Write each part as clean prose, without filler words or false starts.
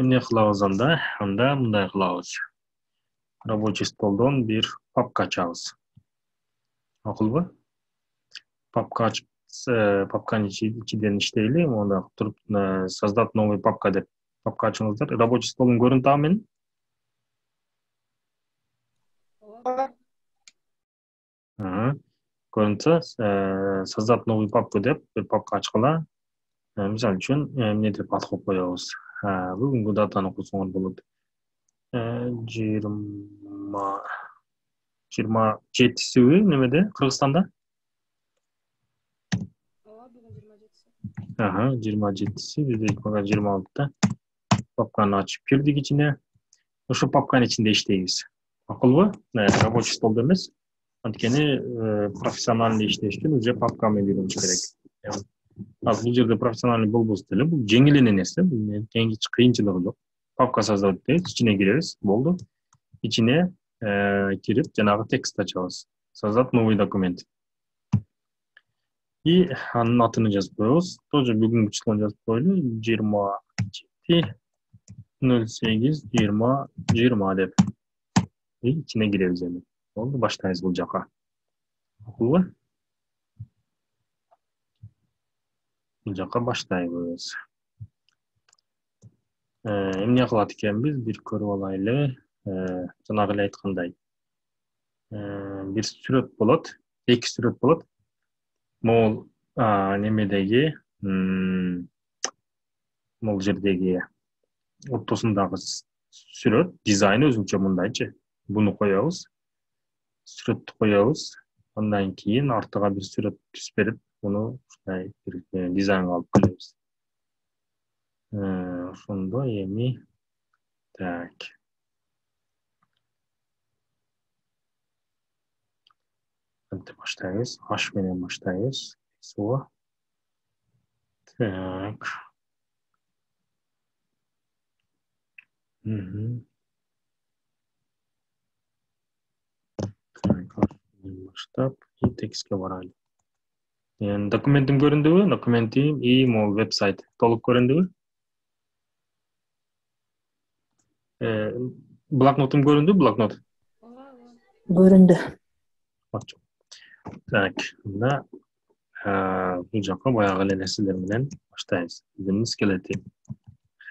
эмне кылабыз анда? Анда мындай кылабыз. Рабочий столдон бир папка ачабыз. Макулбу? Папка ачып, папканын ичинен иштейли. Монда туруп создать новый папка деп папка ачыңыздар. Рабочий столдун көрүнүп атабы менин? Көрүнсө, создать новый папку деп бир папка ачкыла. Мисалы үчүн эмне деп ат коюп коебуз. Бүгүнкү датаны койсоңор болот. 27-сиби немеде? Кыргызстанда? 27-си, бизде 26-та. Папканы ачып кирдик ичине. Ошо папканын ичинде иштейбиз. Макулбу? Рабочий столдо эмес. Анткени профессиональный иштеш үчүн уже папка менен үйрөнүш керек. Бул жерде профессиональный болбосо деле, бул жеңил эле нерсе, бул кыйынчылыгы жок. Папка создавать этебиз, ичине киребиз, болду. Ичине кирип, жанагы текст ачабыз. Создать новый документ. И анын атын жазып коебуз. Тоже бүгүнкү числону жазып коелу. 27-08-20-20 деп. И ичине киребиз эми. Болду, баштайбыз бул жака. Макулбу? Бул жака баштайбыз. Эмне кылат экенбиз? Бир көрүп алайлы. Жанагы эле айткандай. Бир сүрөт болот, эки сүрөт болот. Могул немедеги, могул жердеги ортосундагы сүрөт, дизайны өзүнчө мындайчы. Буну коебуз. Сүрөттү коебуз. Андан кийин артыга бир сүрөт түзүп берип, муну ушундай бир дизайнга алып келебиз. Ошондо эми так. Антип баштайбыз. Аш менен баштайбыз. Суга. Так. Баштап, и текстке барайлы. Документим көрүндүбү? Документим и могул веб-сайт толук көрүндүбү? Блокнотум көрүндү, блокнот? Көрүндү. Так, мында бул жака баягы эле нерселер менен баштайбыз. Биздин скелети.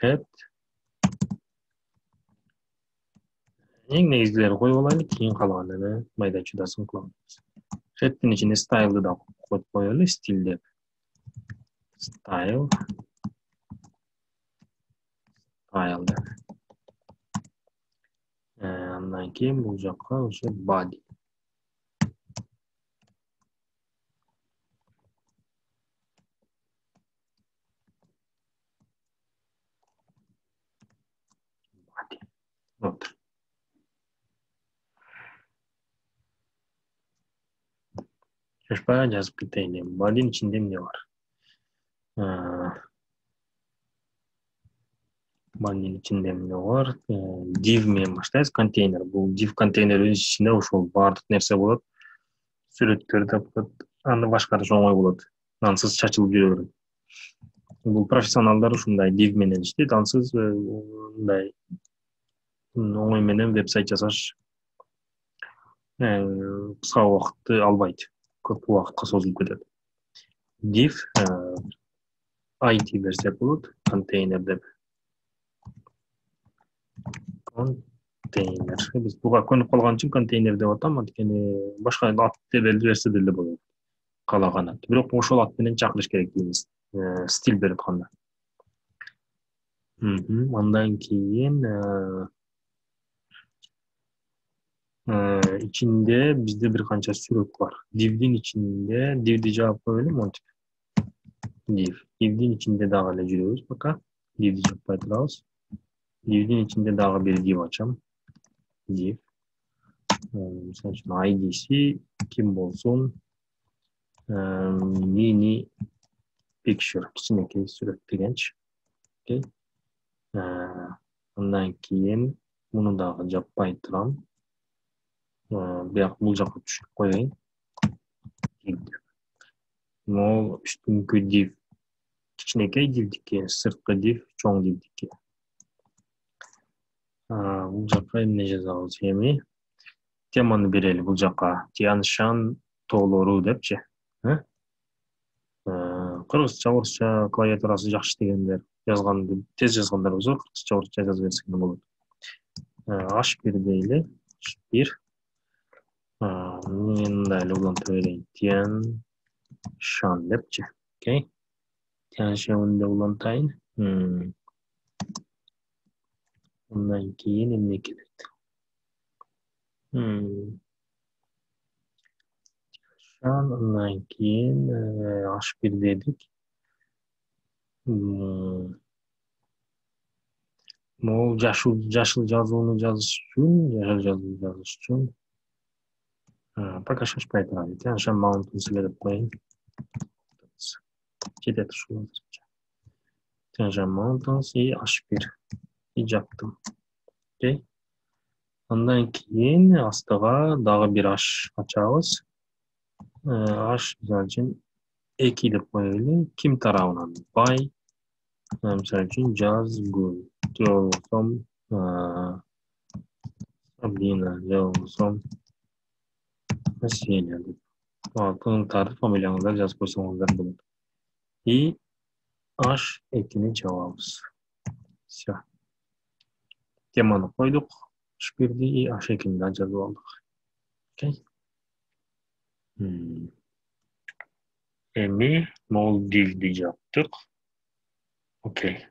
Head. Эң негизгилерин коюп алайлы, кийин калганын майда чудасын кылабыз. Head'ин ичине стайлды да коюп коелу, стиль деп. Style. Style. Андан кийин бул жака уже body. Вот. Шашпай жазып кетейин. Body'нин ичинде эмне бар? Body'нин ичинде эмне бар? Div менен баштайбыз, контейнер. Бул div контейнер өз ичинде ошол баардык нерсе болот. Сүрөттөр да болот. Аны башкарыш оңой болот. Ансыз чачылып жүрө берет. Бул профессионалдар ушундай div менен иштейт. Ансыз мындай оңой менен веб-сайт жасаш кыска убакытты албайт. Көп убакытка созулуп кетет. Div IT берсек болот, контейнер деп. Контейнер. Биз буга көнүп калган үчүн контейнер деп атам, анткени башка ат берсе деле болот. Калаган ат. Бирок ошол ат менен чакырыш керек дейбиз. Стиль берип кандай. Андан кийин ичинде бизде бир канча сүрөт бар. Div'дин ичинде, div'ди жаап коелу, монтип. Div'дин ичинде дагы эле жүрөбүз пока. Div'ди жаппай турабыз. Div'дин ичинде дагы бир div ачам. Div. Мисалы үчүн ID'си ким болсун? Mini picture, кичинекей сүрөт дегенчи. Окей. Андан кийин муну дагы жаппай турам. Бирок бул жака түшүрүп коеюн. Могул үстүңкү div кичинекей divдики, сырткы div чоң divдики. Бул жакка эмне жазабыз эми? Теманы берели бул жакка. Тянь-Шань тоолору депчи. Кыргызча, орусча клавиатурасы жакшы дегендер жазганды тез жазгандар болсо, кыргызча, орусча жазып берсең болот. H1 дейли. H1. Мен мындай эле улантып берейин. Тянь-Шань депчи. Окей. Тянь-Шань деп улантайын. Ondan keyin emne kerak? Ondan keyin H1 dedik. Mol jashil yozuvni yozish uchun пока shoshmay turadi. Tyanshan Mountains'ga deb qo'ying. Ketadi shu hozircha. Tyanshan Mountains и H1 yaptım. Okay. Ondan keyin astiga dag'i bir H açabız. H misal uchun 2 deb qo'yaylik. Kim tarafından? By misal uchun Jazgul. Yozsam Sabina yozsam Asiyana deb. Altın tarif familiyangizda yozib qo'ysangiz bo'ladi. И H2'ni cevabız. Все. Temani qo'ydik. H1'ni и H2'ni yazib oldik. Okay. Endi Moldivni yaptık. Okay.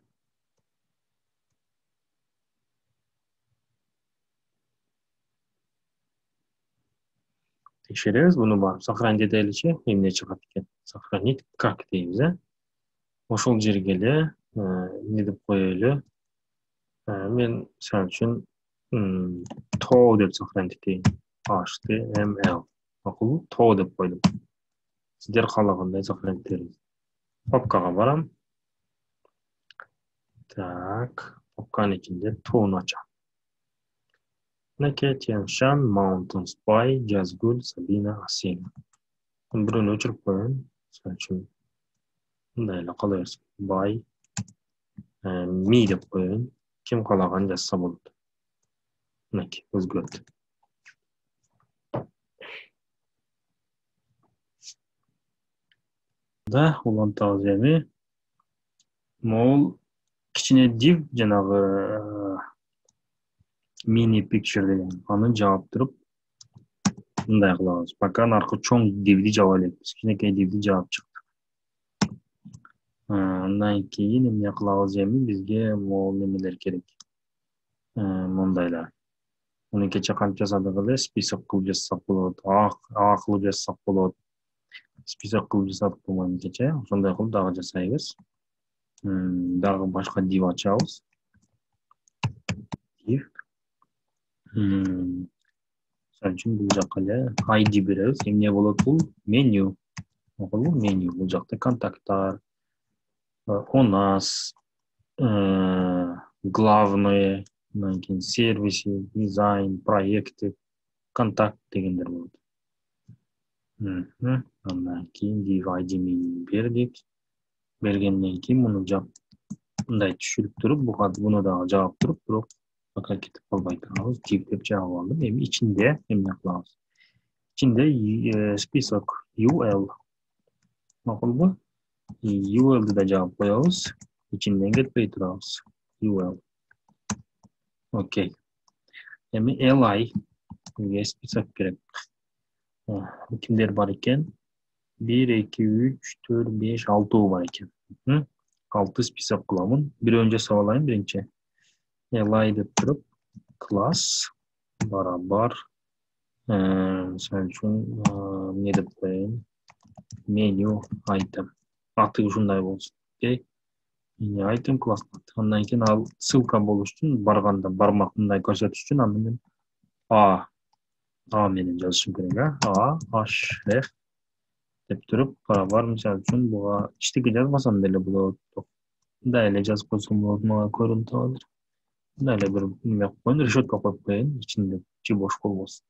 Tekşiririz bunu var. Сохранить edeliçi emne çıkart ekan. Сохранить как deymiz. Ошол жерге эле эмне деп коелу. Men misal uchun to deb сохранить eteyim. HTML. Maqul, to deb qo'ydim. Sizlar xohlaganday сохранить etasiz. Papkaga baram. Так, papkanın içinde to'ni açam. Tyanshan Mountains by Jazgul Sabina Asiyana. Birini o'chirib qo'ying. Misal uchun bunday qolaversin. By me deb qo'ying. Kim xohlagan yazsa bo'ladi. Mana o'zgardi. Da ulantamiz endi. Mol kichine div janavi mini picture degan. Uni javob turib bunday qilamiz. Пока narxi cho'ng divni javob olamiz. Kichkinakay divni javob chiqdi. Undan keyin nima qilamiz endi bizga mol nimalar kerak? Mundaylar. Uni kecha qancha sadaqilar spisak qilib yozsak bo'ladi. A qilib yozsak bo'ladi. Spisak qilib yozsak bo'lmaydi kecha. Shunday qilib dag'i jasaymiz. Dag'i boshqa div ochamiz. Div. Misal uchun bu yoqqa ID beramiz. Emne bo'ladi bu? Menu. Bu menu. Bu yoqda kontaktlar, у нас, главные, сервисы, дизайн, проекты, контакт дегендер bo'ladi. Ondan keyin div ID'ni berdik. Bergandan keyin buni bunday tushirib turib, buni da javob turib, biroq faqat ketib qolmay turamiz. Div deb javob oldim. Endi ichinde nima qilamiz? İçinde spisak UL. Ma'qul bu? UL'da da javob qo'yamiz. İçinden ketmay turamiz. UL. Okay. Endi LI ga spisak kerak. Kimler var ekan? 1, 2, 3, 4, 5, 6 var ekan. 6 spisak qilaman. Bir önce savalayım birinchi. LI deb turib, class barabar misal uchun ne deb qo'yayim? Menu item. Ati shunday bo'lsin. Okay? Menu item class. Ondan keyin al ссылка bo'lish uchun barganda barmoq bunday ko'rsatish uchun men A meni yozishim kerak. A href deb turib, barabar misal uchun bu ichtiga yozmasam da bo'ladi. Bunday yozib qo'ysam bo'ladi, menga ko'rinib turadi. Bunday bir nima qo'ying, reshetka qo'yib qo'ying, ichida ichi bo'sh bo'lsin.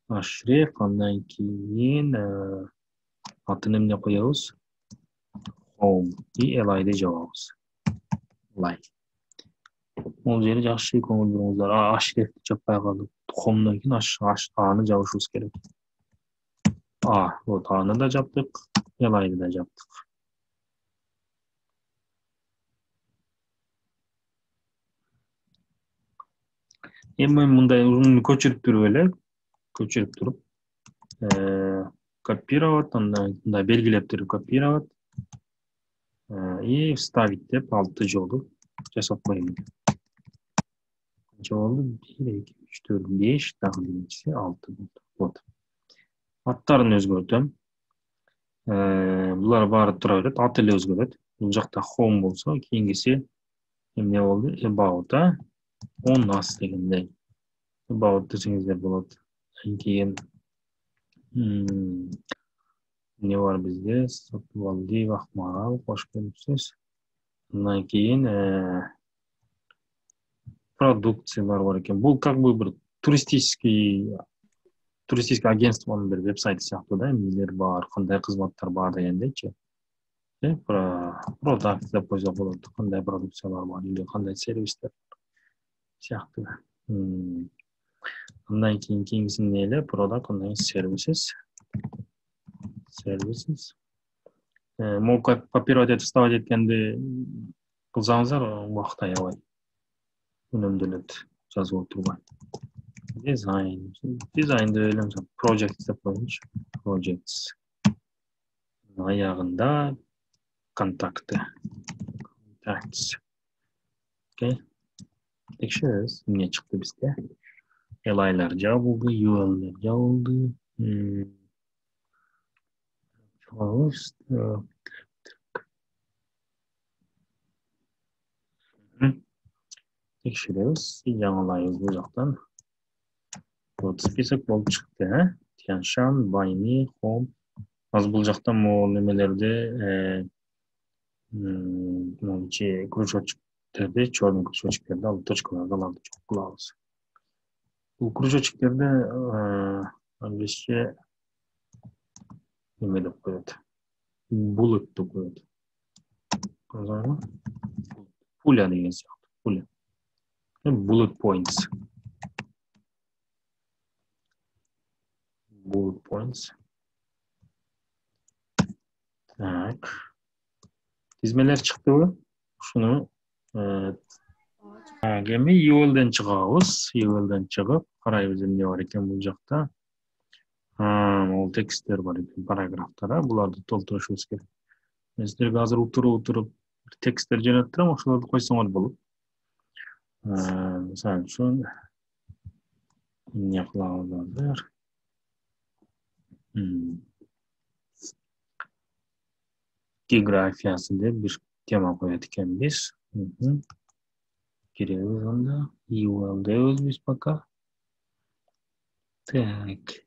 Href, ondan keyin atini nima qo'yamiz? Home. И LI de javobimiz. LI. Ол жери жакшы көңүл буруңуздар. Аш керекти жаппай калдык. Тукумдан кийин аны жабышыбыз керек. Вот аны да жаптык, Элайды да жаптык. Эми мындай узун көчүрүп туруп эле, көчүрүп туруп, копировать, мындай белгилеп туруп копировать, и вставить деп 6 жолу жасап коеюн. Канча болду? 1, 2, 3, 4, 5, дагы биринчиси 6 болду. Вот. Аттарын өзгөртөм. Булар баары тура берет, ат эле өзгөрөт. Бул жакта home болсо, кийингиси эмне болду? About, on us дегендей. About десеңиздер болот. Кийин эмне бар бизде? Сатыбалди, Акмарал, кош келипсиз. Андан кийин продукциялар бар экен. Бул как бы бир туристический агентствонун бир веб-сайты сыяктуу да, эмнелер бар, кандай кызматтар бар дегендейчи. Продукт деп койсок болот, кандай продукциялар бар или кандай сервистер сыяктуу. Андан кийинкиси эмне эле? Product, андан services. Могу копировать этип вставать эткенди кылсаңыздар, убакыт аябай үнөмдөлөт, жазып отурбай. Дизайнды эле projects деп коелучу. Projects. Аягында контакты. Contacts. Окей. Текшеребиз, эмне чыкты бизде? Элайлар жабылды, URL'лер жабылды. Текшеребиз, жаңылайбыз бул жактан. Вот список болуп чыкты, Тяншан, Байми, Home. Азыр бул жакта могу немелерди монче кружочктерди, чорный кружочктерди алып точкаларды алып чоң кылабыз. Бул кружочктерди англисче неме деп коет? Bullet деп коет. Казарма? Пуля деген сыяктуу, пуля. Bullet points. Bullet points. Так. Тизмелер чыктыбы? Ушуну эми URL'den чыгабыз. URL'den чыгып, карайбыз эмне бар экен бул жакта. Ол тексттер бар экен, параграфтар, буларды толтурушубуз керек. Мен сиздерге азыр утуруп тексттер жаратып турам, ошолорду койсоңор болот. Мисалы үчүн эмне кылабыз? Географиясы деп бир тема коет экенбиз. Киребиз анда. URL'de өзбүз пока. Так.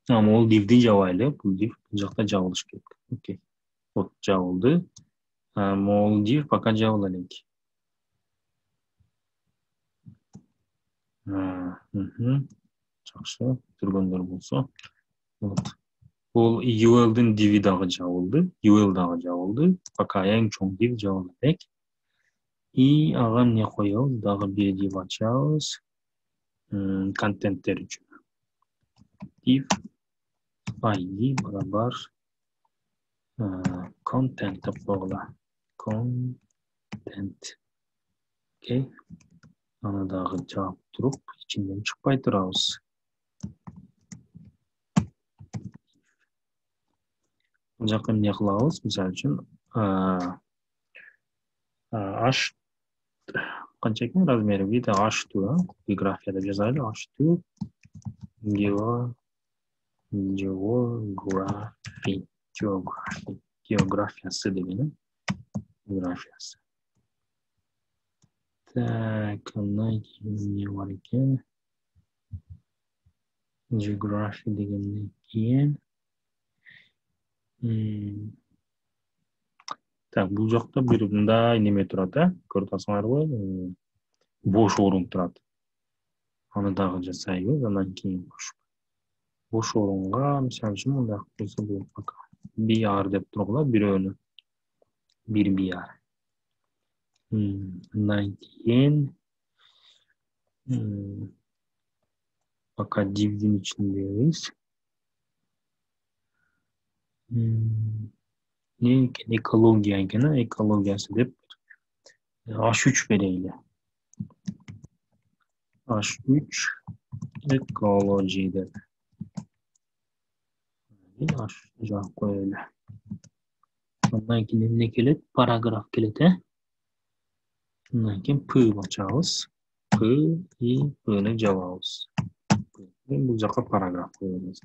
Ол дивди жабайлы, бул див бул жакта жабылыш керек. Окей. Вот жабылды. Ол див пока жабыла элек. Жакшы, түргөндөр болсо. Вот. Бул URL'дин диви дагы жабылды, URL дагы жабылды. Пока эң чоң див жабыла элек. И ага эмне коебуз? Дагы бир див ачабыз. Контенттер үчүн. Div ID барабар content деп койгула. Content. Окей. Аны дагы жаап туруп, ичинден чыкпай турабыз. Бул жака эмне кылабыз? Мисалы үчүн h канча экен размери? Видео h2, география деп жазайлы. h2 географиясы дегеним. Географиясы. Так, андан кийин эмне бар экен? Geography дегенден кийин. Так, бул жакта бир мындай неме турат, көрүп атасыңарбы? Бош орун турат. Аны дагы жасайбыз, андан кийин бош орунга, мисалы үчүн мындай койсо болот пока. BR деп тургула, бирөөнү bir biyar. Bundan keyin fakat divdin içindeyiz. Ne ekan? Ekologiya ekan, ekologiyasi deb H3 bereyli. H3 ekoloji deb. H cevap koyaylı. Ondan keyin ne keladi? Paragraf keladi. Ondan keyin P açamiz. P, I, P'ni javobimiz. Bu yoqqa paragraf qo'yamiz.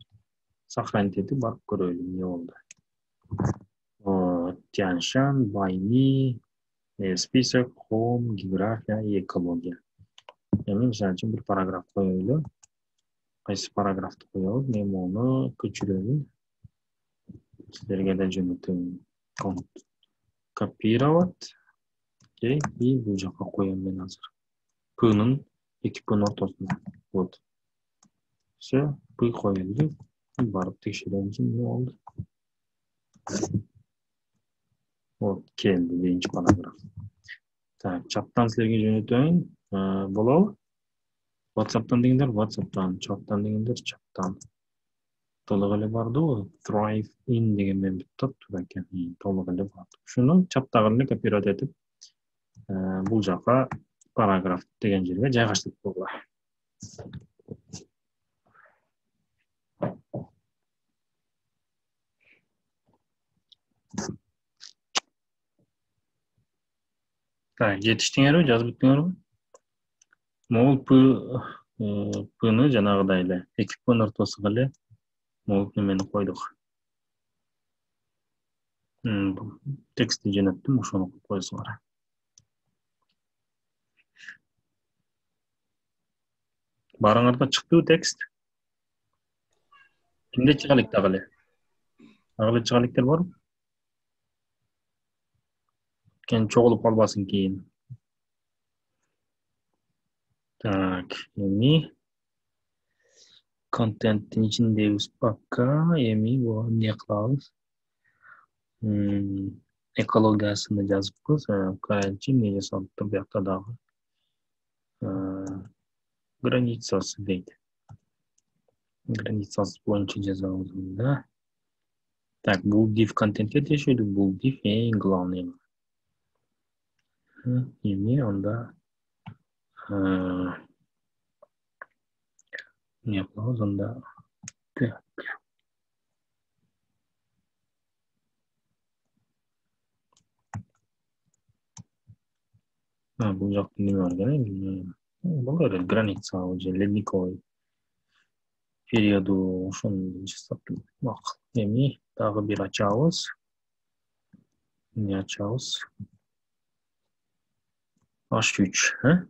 Сохранить etib borib ko'raylik ne oldu. Тяньшан, Байни, список, home, geografiya, ekologiya. Yani misal için bir paragraf koyaylı. Qaysi paragrafni qo'yamiz? Men buni ko'chiraman. Sizlarga da jo'nataman. Kopirovat. Okay, и bu yoqqa qo'yaman men hozir. P'ning ikki p'ning o'rtasida. Вот. Все, P qo'yildi. Borib tekshiramiz ne oldu. Вот, keldi birinchi paragraf. Так, chatdan sizlarga jo'nataman. Bo'ladi. WhatsApp'tan deganlar WhatsApp'tan, chatdan deganlar chatdan. To'lig'ili bordi u Thrive in degan men bitta tur ekan. To'lig'ili bordi. Shuni chatdag'ini kopirovat etib bu yoqqa paragraf degan yerga joylashtirib qo'yinglar. Так, yetishdinglarmi, yozib bitdinglarmi? Mo'l P'ni janag'idaylar. Ikki P'ni o'rtasiga mo'l nimani qo'ydik. Tekstni jo'natdim, o'shani qo'yib qo'ysanglar. Baringlarda chiqdi u tekst. Kimda chiqalik tag'ili? Tag'ili chiqaliklar bormi? Keyin cho'g'ilib qolmasin keyin. Так, endi contentning içindeyiz bakka, endi bu ne qilamiz? Ekologiyasini yozibmiz. Qaraychi, nega solibdi bu yoqda dag'i. Granitsasi deydi. Granitsasi bo'yicha yozamiz bunda. Так, bu div contentga tegishli, bu div eng главный. Endi onda ne qilamiz onda? Bu yoqda nima o'rganay? Bo'ladi, granitsa, lедниковый periodu shuni hisoblab ma'qul. Endi tag'i bir ochamiz. Ne ochamiz? H3,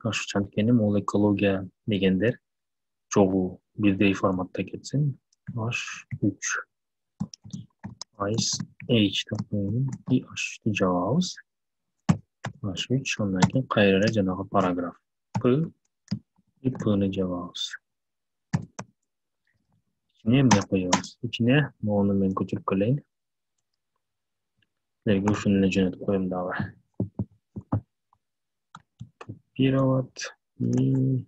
H3 anteni mo'l ekologiya degandir. Cho'g'u birday formatda ketsin. H3 ice H toplayalım. Bir H3 javobimiz. H3 ondan keyin qayerga janobi paragraf. P'ni javobimiz. İçine ne qo'yamiz? İçine buni men ko'chirib qo'yayin. Sizlarga shuni jo'natib qo'yim davar. Kopировать и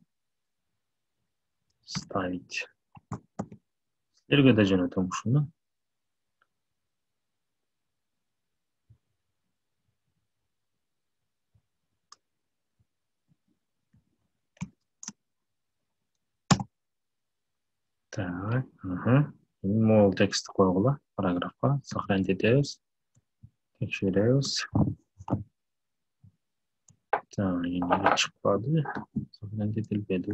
ставить. Sizlarga da jo'nataman shuni. Так, mo'l tekst qo'yinglar paragrafga, сохранить etamiz. Tekshiramiz. Так, endi chiqadi. Saqlanib etilmaydi.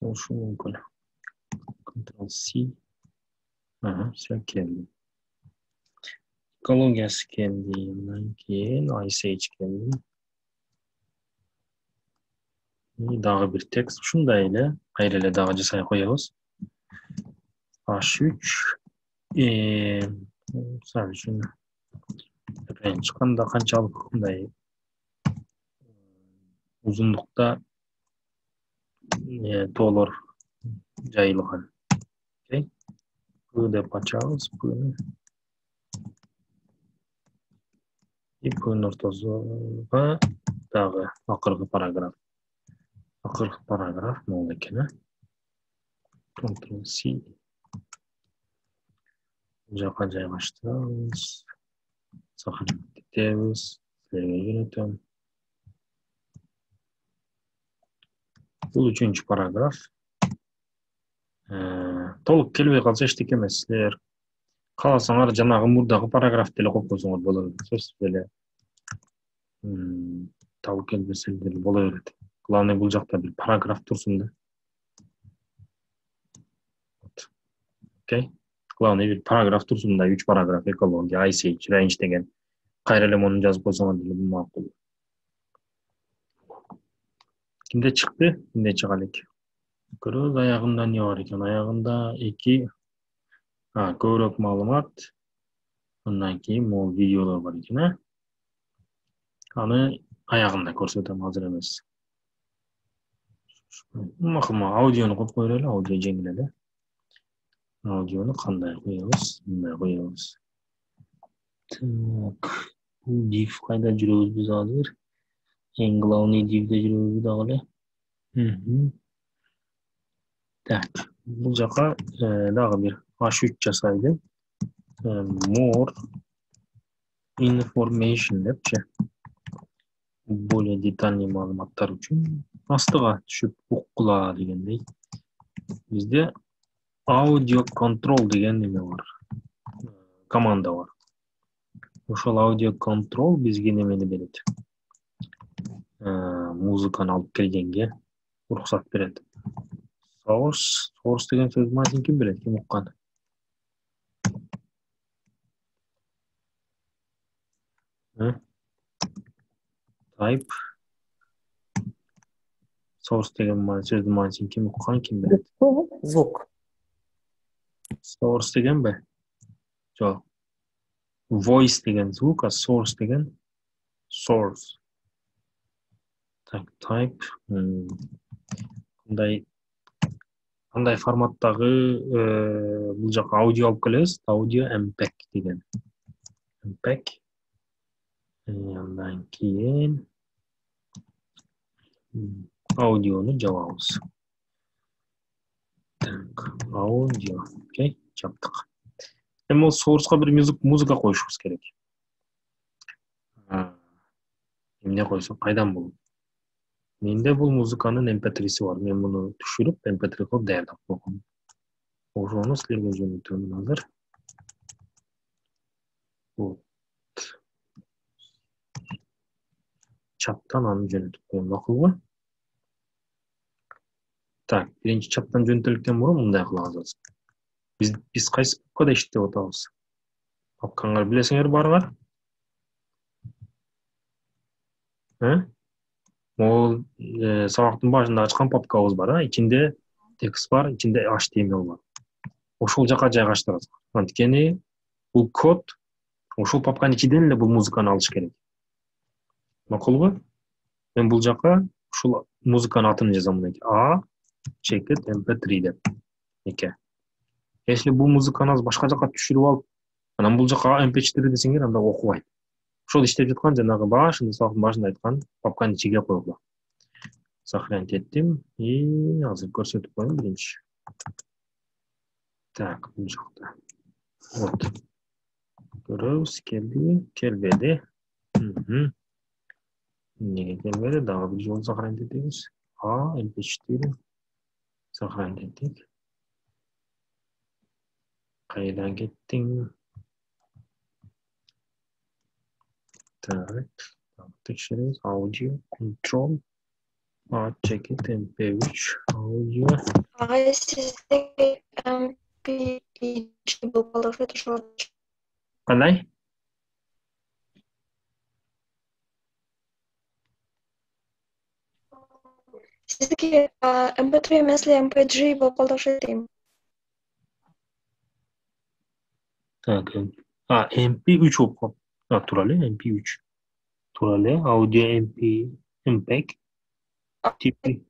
O'sha mumkin. Ctrl C. Все keldi. Ekologiyasi keldi. Undan keyin ICH keldi. Dag'i bir tekst shundayli. Qayerga dag'i jasay qo'yamiz. H3 sal shuni range qanchalik bunday uzunlikda to'lg'ir joyilgan. Okay. Bu deb ochamiz buni. Экөөнүн ортосуга дагы акыркы параграф. Акыркы параграф могул экен, э? Ctrl+C. Бул жака жайгаштырабыз. Сохранить этебиз. Силерге үйрөтөм. Бул 3-чү параграф. Толук келбей калса эчтеке эмес. Силер кааласаңар жанагы мурдагы параграфты эле коюп койсоңор боло берет. Сөзсүз эле табып келбесеңер боло берет. Главный бул жакта бир параграф турсун да. Окей. Главный бир параграф турсун да, 3 параграф экология, Ice Age, range деген. Кайра эле муну жазып койсоңор деле бул макул. Кимде чыкты? Кимде чыга элек? Көрөбүз аягында эмне бар экен? Аягында 2 көбүрөөк маалымат. Андан кийин могул видеолор бар экен, э? Аны аягында көрсөтөм, азыр эмес. Макулма, аудиону коюп коелу эле, аудио жеңил эле. Аудиону кандай коебуз? Мындай коебуз. Так, бул div кайда жүрөбүз биз азыр? Эң главный divде жүрөбүз дагы эле. Так, бул жака дагы бир H3 жасайды. More information депчи. Более детальный маалыматтар үчүн астыга түшүп уккула дегендей. Бизде audio control деген неме бар. Команда бар. Ошол audio control бизге немени берет. Музыканы алып келгенге уруксат берет. Source деген сөздүн мааниsin ким билет, ким уккан? Type. Source деген сөздүн мааниsin ким уккан, ким билет? Звук. Source деген бе? Жок. Voice деген звук, а source деген source. Так, type. Кандай форматтагы бул жака аудио алып келебиз. Audio MPEG деген. MPEG. Андан кийин аудиону жабабыз. Так, аудио. Окей, жаптык. Эми ол sourceга бир музыка коюшубуз керек. Эмне койсок, кайдан бул? Менде бул музыканын MP3'си бар. Мен муну түшүрүп, MP3 кылып даярдап койгом. Ошону силерге жөнөтөм азыр. Вот. Чаттан аны жөнөтүп коем, макулбу? Так, биринчи чаттан жөнөтөлүктөн мурун мындай кылабыз. Биз кайсы папкада иштеп атабыз? Папкаңар билесиңер барыңар? Могул сабактын башында ачкан папкабыз бар, ичинде текст бар, ичинде HTML бар. Ошол жака жайгаштырабыз. Анткени бул код ошол папканын ичинен эле бул музыканы алыш керек. Макулбу? Мен бул жака ушул музыканын атын жазам мындай. A чекит MP3 деп. Эке. Если бул музыканы башка жака түшүрүп алып, анан бул жака MP4 десеңер, анда окубайт. Ошол иштеп жаткан жанагы башында, сабактын башында айткан папканын ичиге коюла. Сохранить еттим и азыр көрсөтүп коем биринчи. Так, бул жакта. Вот. Көрөбүз, келдиби? Келбеди. Неге келбеди? Дагы бир жолу сохранить этебиз. MP4 сохранить еттик. Кайда кеттиң? Так, текшеребиз. Audio control. Чекит MP3 аудио. Сизде MP3 болуп калды ошо. Кандай? Сиздики MP3 эмес эле MP3 болуп калды ошо дейм. Так, MP3 болуп калды. Тура эле MP3. Тура эле аудио MPEG. Типи.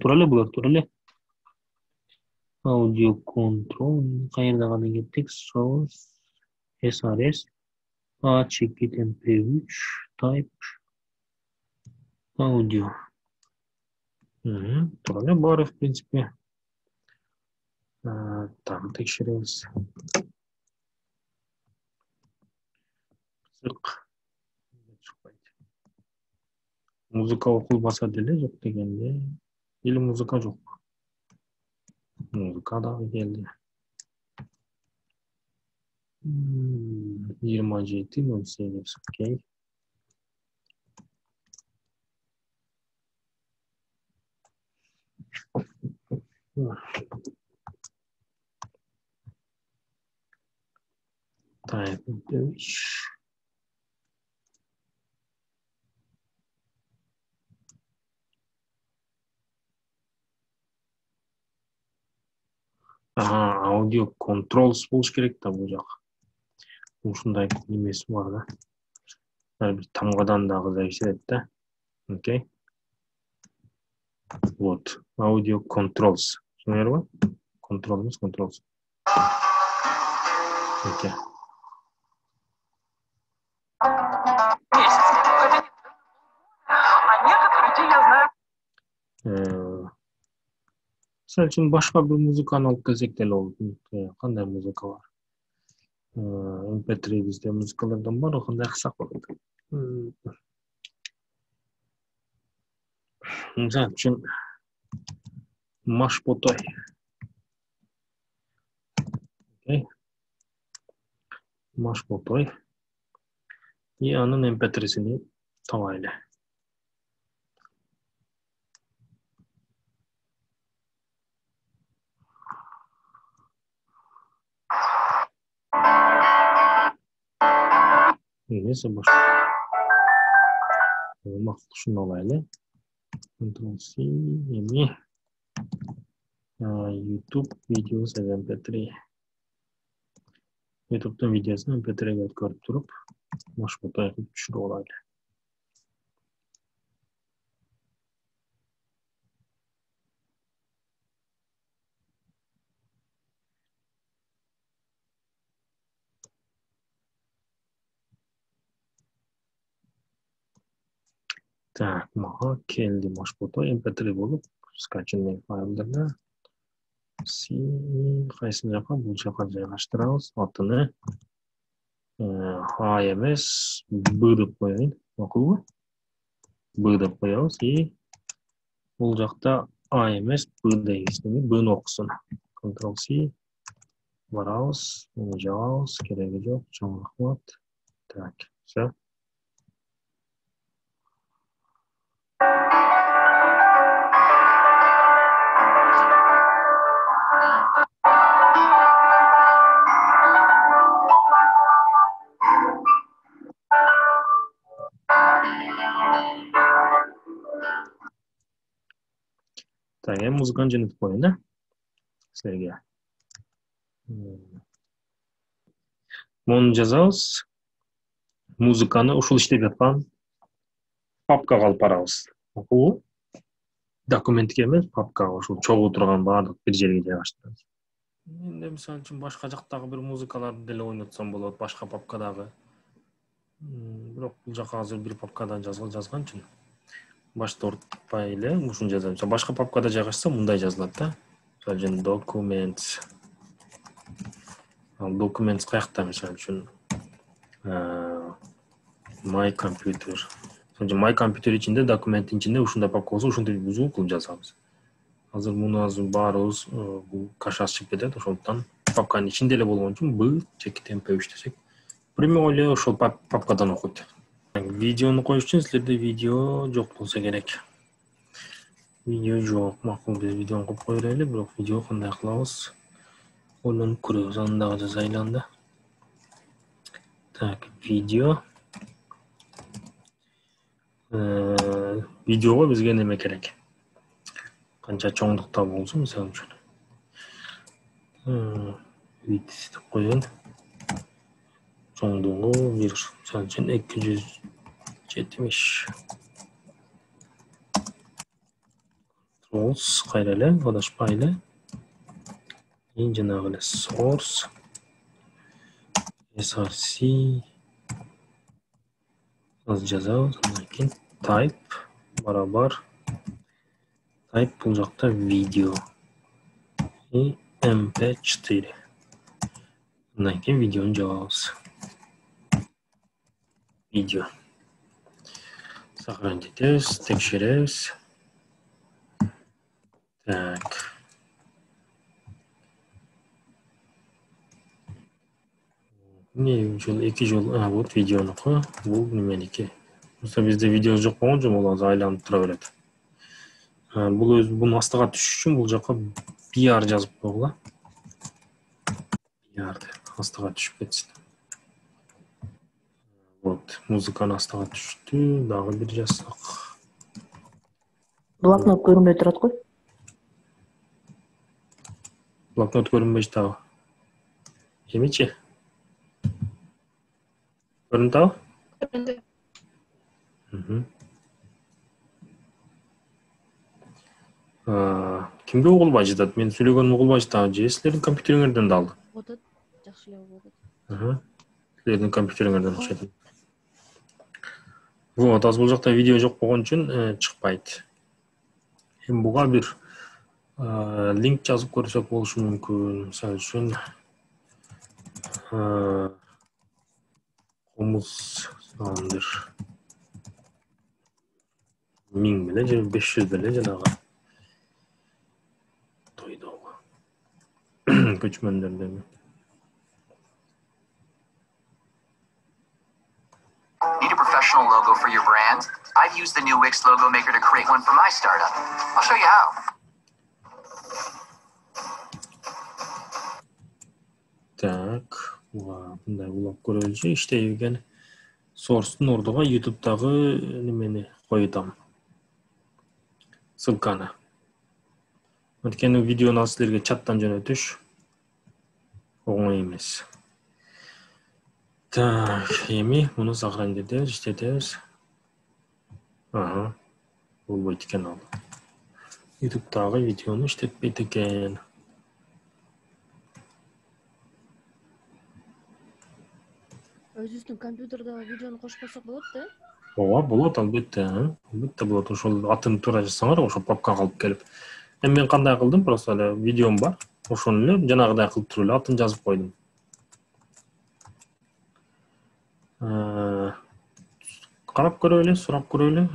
Тура эле булат, тура эле. Audio control кайерда гана кеттик? Source SRS A çekit MP3 type audio. Böyle var в принципе. Там tekşiriyoruz. Sık. Muzika okulmasa dili yok degende. Или muzika yok. Muzika da geldi. 27.08. Okey. Type 3. Audio controls болуш керек да бул жак. Ушундай немеси бар да. Бир тамгадан дагы зависит этет да. Окей. Вот. Audio controls. Түсүнүңөрбү? Controls. Окей. Sen için başka bir muzikаны alıp kelsek деле болот. Кандай музыка бар? MP3 bizde muzikalardan var, kандай кылсак болот. Misal için Машботой. Окей. Машботой. И анын MP3'sini табайлы. Neyse boş. Makul şunu alaylı. Ctrl+C, emi. YouTube videos MP3. YouTube'dan videosunu MP3'e koyup durup Машботой yapıp düşürü olaylı. Так, мага келди Машботой MP3 болуп скачанный файлдарды кайсы жака бул жака жайгаштырабыз. Атыны A эмес B деп коеюн. Макулбу? B деп коебуз и бул жакта A эмес B дегенди B'ны окусун. Ctrl+C барабыз, муну жабабыз, кереги жок. Чоң рахмат. Так, все. Так, я музыканы жөнөтүп коеюн да силерге. Муну жазабыз. Музыканы ушул иштеп жаткан папкага алып барабыз. Макулбу? Документке эмес, папкага ушул чогуу турган баардык бир жерге жайгаштырабыз. Менде мисалы үчүн башка жактагы бир музыкаларды деле ойнотсом болот, башка папкадагы. Бирок бул жака азыр бир папкадан жазган үчүн башта ортпай эле ушуну жазам. Башка папкада жайгашса мындай жазылат да. Мисалы үчүн documents. Ал documents каякта мисалы үчүн my computer. My computer içinde dokumentin içinde ушундай папка болсо ушундай бузуу кылып жазабыз. Азыр муну баарыбыз бул каша чыгып кетет, ошондуктан папканын ичинде эле болгон үчүн B чекит MP3 десек, примерно эле ошол папкадан окуйт. Видеону коюш үчүн силерде видео жок болсо керек. Видео жок. Макул биз видеону коюп кое берели, бирок видео кандай кылабыз? Ойлонуп көрөбүз, аны дагы жазайлы анда. Так, видео. Видеого бизге неме керек? Канча чоңдукта болсун, мисалы үчүн. Вид деп коеюн. Чоңдугу бир, мисалы үчүн 270. Controls кайра эле, адашпай эле. И жанагы эле source src Аз жазабыз, андан кийин type барабар type бул жакта видео и mp4. Андан кийин видеону жабабыз. Видео. Сохранить етебиз, текшеребиз. Так. Не жол, 2 жол, вот видеонуку, бул неменики. Просто бизде видео жок болгон жок, ал азыр айланып тура берет. Бул өз буну астыга түшүш үчүн бул жака PR жазып койгула. PR деп астыга түшүп кетсин. Вот, музыканы астыга түштү, дагы бир жазсак. Блокнот көрүнбөй турат го. Блокнот көрүнбөйт дагы. Эмичи? Көрүнүп атабы? Көрүндү. Кимге угулбай жатат? Мен сүйлөгөнүм угулбай жатабы же силердин компьютериңерден да алды? Болот. Жакшы эле болот. Силердин компьютериңерден окшойт. Вот, аз бул жакта видео жок болгон үчүн чыкпайт. Эми буга бир линк жазып көрсөк болушу мүмкүн. Мисалы үчүн комуз сандыр 1000 беле же 500 беле жанагы тойдогу көчмөндөрдөн. Need a professional logo for your brand? I've used the new Wix logo maker to create one for my startup. I'll show you how. Так, мындай улап көрөлүчү иштейбеген source'тун ордуга YouTube'дагы немени коютам. Ссылканы. Анткени видеону силерге чаттан жөнөтүш оңой эмес. Так, эми муну сохранить этебиз, иштетебиз. Болбойт экен ал. YouTube'дагы видеону иштетпейт экен. Өзүбүздүн компьютердагы видеону кошпосок болот да? Ооба, болот албетте. Албетте болот. Ошол атын туура жазсаңар, ошо папкага алып келип. Эми мен кандай кылдым? Просто эле видеом бар. Ошону эле жанагыдай кылып туруп эле атын жазып койдум. Карап көрөлү, сурап көрөлү.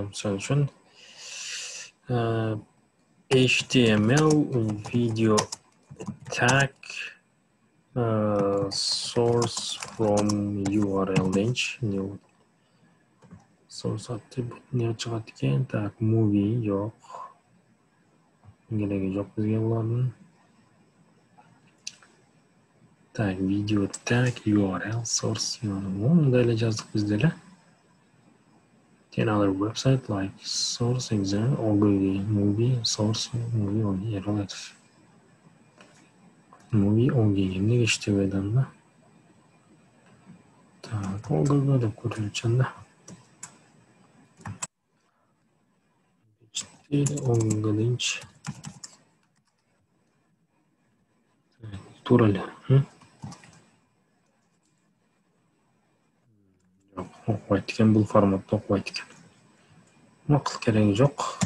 Мисалы үчүн HTML video tag source from URL range. Source attribute чыгат экен. Так, movie жок. Кереги жок бизге булардын. Так, video tag URL source мындай эле жаздык бизде эле. Another website like source exam OGG movie source movie OGG movie OGG эмнеге иштебейт анда? Так, OGG деп көрсөтүп анда. OGG туура эле. Окубайт экен, бул форматта окубайт экен. Макул кереги жок.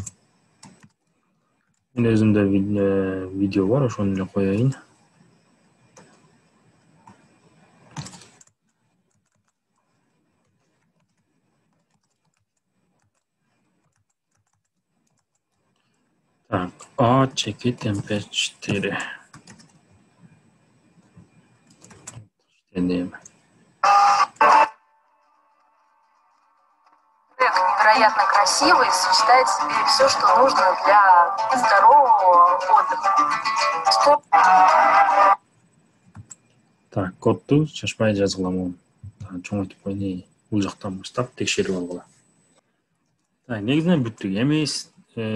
Мен өзүмдө видео бар, ошону эле коеюн. Так, чекит mp4. Невероятно красивый, сочетает в себе все, что нужно для здорового отдыха. Так, кодду шашпай жазгыламын. Чоңойтуп койду. Бул жактан баштап текшерип алгыла. Так, негизинен бүттүк. Эми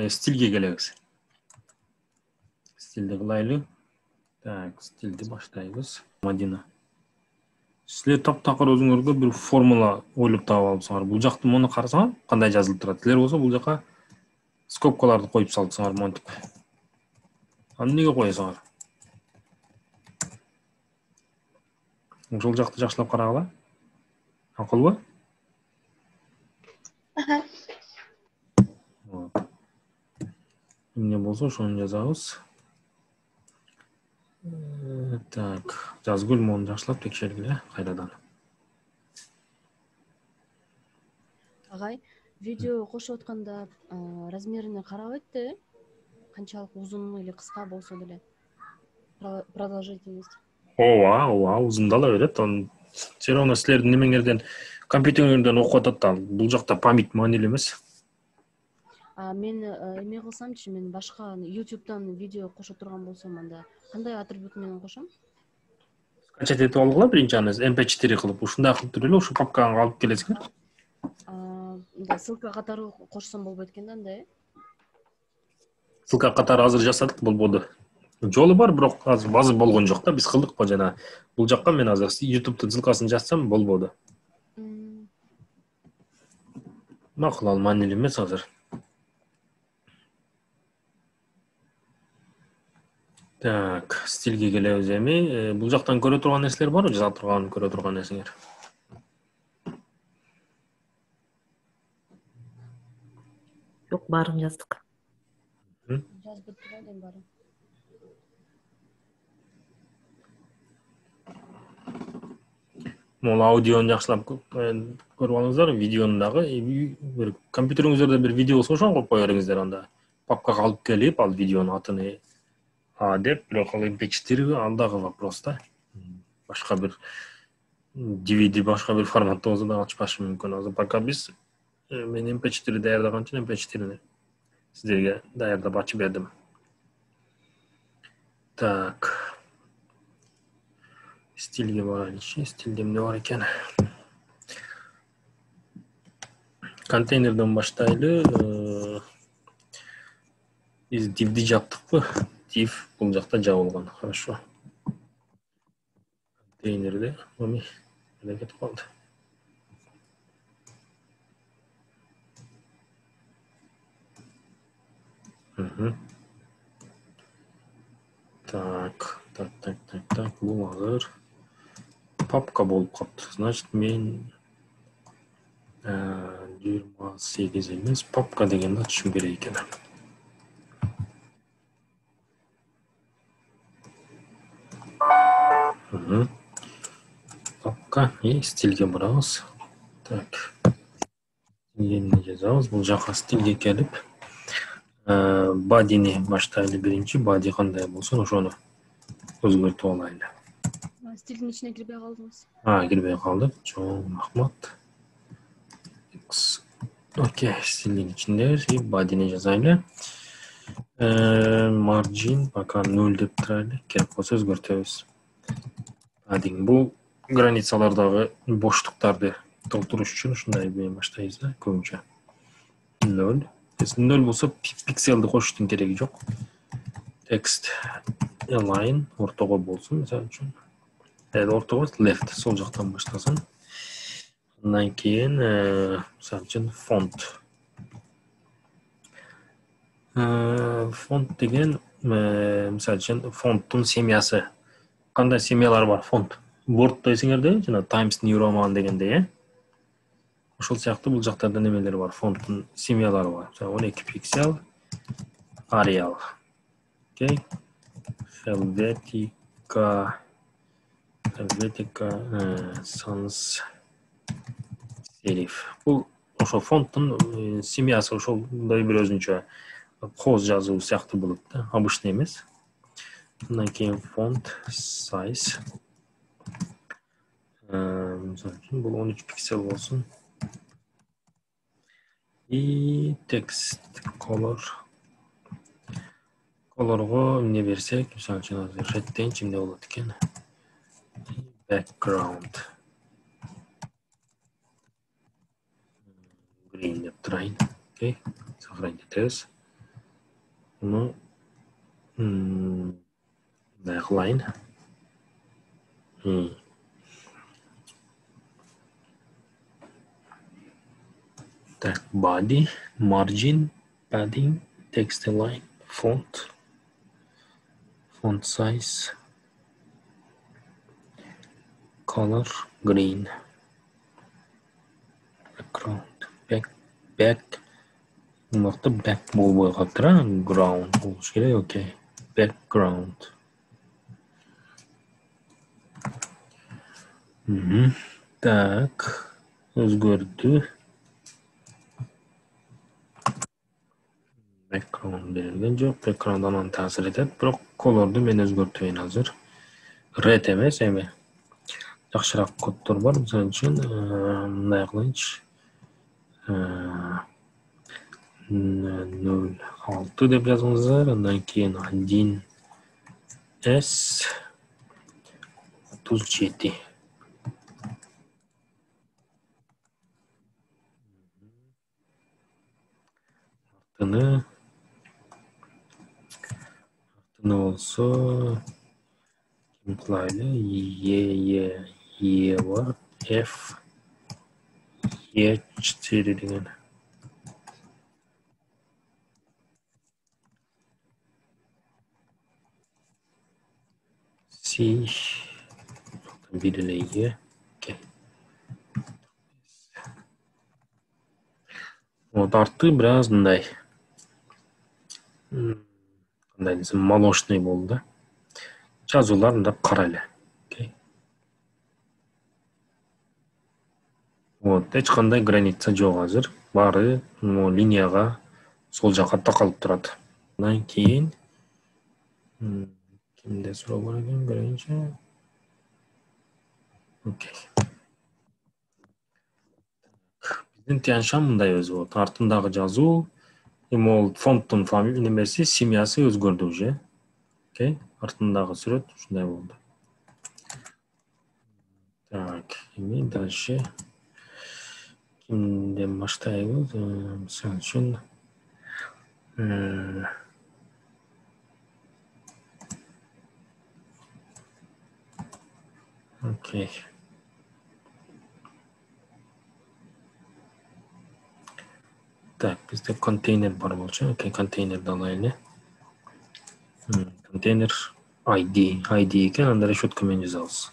стилге келебиз. Стилди кылайлы. Так, стилди баштайбыз. Мадина. Силер таптакыр өзүңөргө бир формула ойлоп таап алыпсыңар. Бул жакты муну карасаңар, кандай жазылып турат. Силер болсо бул жака скобкаларды коюп салсаңар монтип. Эмнеге коесуңар? Ошол жакты жакшылап карагыла. Акылбы? Aha. Эмне болсо ошону жазабыз. Так, Жазгүл мону жакшылап текшергиле кайрадан. Агай, видео кошуп атканда размерине карабайт да, канчалык узун или кыска болсо деле продолжительность. Ооба, узундала берет. Анын все равно силердин немеңерден компьютериңерден окуп атат да. Бул жакта память маанилүү эмес. Мен эме кылсамчы, мен башка YouTube'дан видео кошо турган болсом, анда кандай атрибут менен кошом? Скачать этип алгыла биринчи аны MP4 кылып, ушундай кылып туруп эле ушу папкага алып келесиңер. Мындай ссылка катары кошсом болбойт экен да, анда, Ссылка катары азыр жасадык, болбоду. Жолу бар, бирок азыр болгон жок да, биз кылдыкпы жана. Бул жакка мен азыр YouTube'дун ссылкасын жазсам болбоду. Макул, ал маанилүү эмес азыр. Так, стилге келебиз эми. Бул жактан көрө турган нерселер барбы? Жаза турган, көрө турган нерсеңер. Жок, баарын жаздык. жазып бүттүм эми баары. Мол аудиону жакшылап көрүп алыңыздар, видеону дагы бир компьютериңиздерде бир видео болсо ошону коюп кое бериңиздер, анда папкага алып келип, ал видеонун атын деп, бирок ал MP4 ал дагы вопрос да. Башка бир DVD, башка бир форматта болсо да ачпашы мүмкүн. Азыр пока биз мен MP4 даярдаган үчүн MP4-ни сиздерге даярдап ачып бердим. Так. Стилге барайынчы. Стилде эмне бар экен? Контейнерден баштайлы. Биз div'ди жаптыкпы? Div бул жакта жабылган. Хорошо. Контейнерде эми эле кетип калды. Так. Бул азыр папка болуп калды. Значит, мен 28 эмес, папка дегенди ачышым керек экен. Папка и стилге барабыз. Так. Стилге жазабыз. Бул жака стилге келип, body'ни баштайлы биринчи. Body кандай болсун, ошону өзгөртүп алайлы. Стилдин ичине кирбей калдыңыз. Кирбей калдык. Чоң рахмат. Окей, стилдин ичинде и body'ни жазайлы. Margin пока 0 деп турайлы. Керек болсо өзгөртөбүз. Padding бул границалардагы боштуктарды толтуруш үчүн ушундай мен баштайбыз да, көбүнчө. 0. 0 болсо пикселди кошуштун кереги жок. Text align ортого болсун, мисалы үчүн. Ортого left, сол жактан баштасын. Андан кийин, мисалы үчүн font. Font деген, мисалы үчүн фонттун семьясы. Кандай семьялар бар фонт? Word десеңерде, жана Times New Roman дегенде, ошол сыяктуу бул жактарда немелер бар? Фонттун семьялары бар. 12 пиксель, Arial. Окей. Helvetica, Sans Serif. Бул ошол фонттун семьясы, ошолдой бир өзүнчө коз жазуу сыяктуу болот да, обычный эмес. Андан кийин font size. Бул 13 пиксель болсун. И text color. Colorго эмне берсек, мисалы үчүн азыр red дейинчи, эмне болот экен? Background. Green деп турайын. Окей. Сохранить этебиз. Муну кылайын. Так, body, margin, padding, text align, font size, color, green, background, back. Bu vaqtda back bo'lib qolibdi, ground bo'lishi kerak. Okay. Background. Tak. O'zgardi. Background berilgan yo'q. Backgrounddan ham ta'sir etadi. Biroq colorni men o'zgartiraman hozir. Red emas, emas. Yaxshiroq kodlar bor. Misol uchun, bunday qilinch 06 deb yozingizlar. Undan keyin 1S 37. Artını olsa kim qilayli? Y var. F Y4 degan. C belirleyici. Okay. O arttı biraz bunday. Qanday desam, молочный bo'ldi. Yozuvlar unda qarali. Okay. Hech qanday granitsa yo'q hozir. Bari liniyaga sol joqqa taqalib turadi. Undan keyin kimda so'rab bor ekan birinchi? Okay. Bizning tiyansham bunday o'zi bo'ldi. Ortindagi yozuv Emol fontun nimasi simyasi o'zgardi уже. Okay. Ortindagi surat shunday bo'ldi. Так, endi dальше kimdan boshlaymiz? Misol uchun okay. Так, bizda konteyner bor bo'lsa, okay, konteynerni olaylik. Konteyner ID ekan, unda reshetka bilan yozamiz.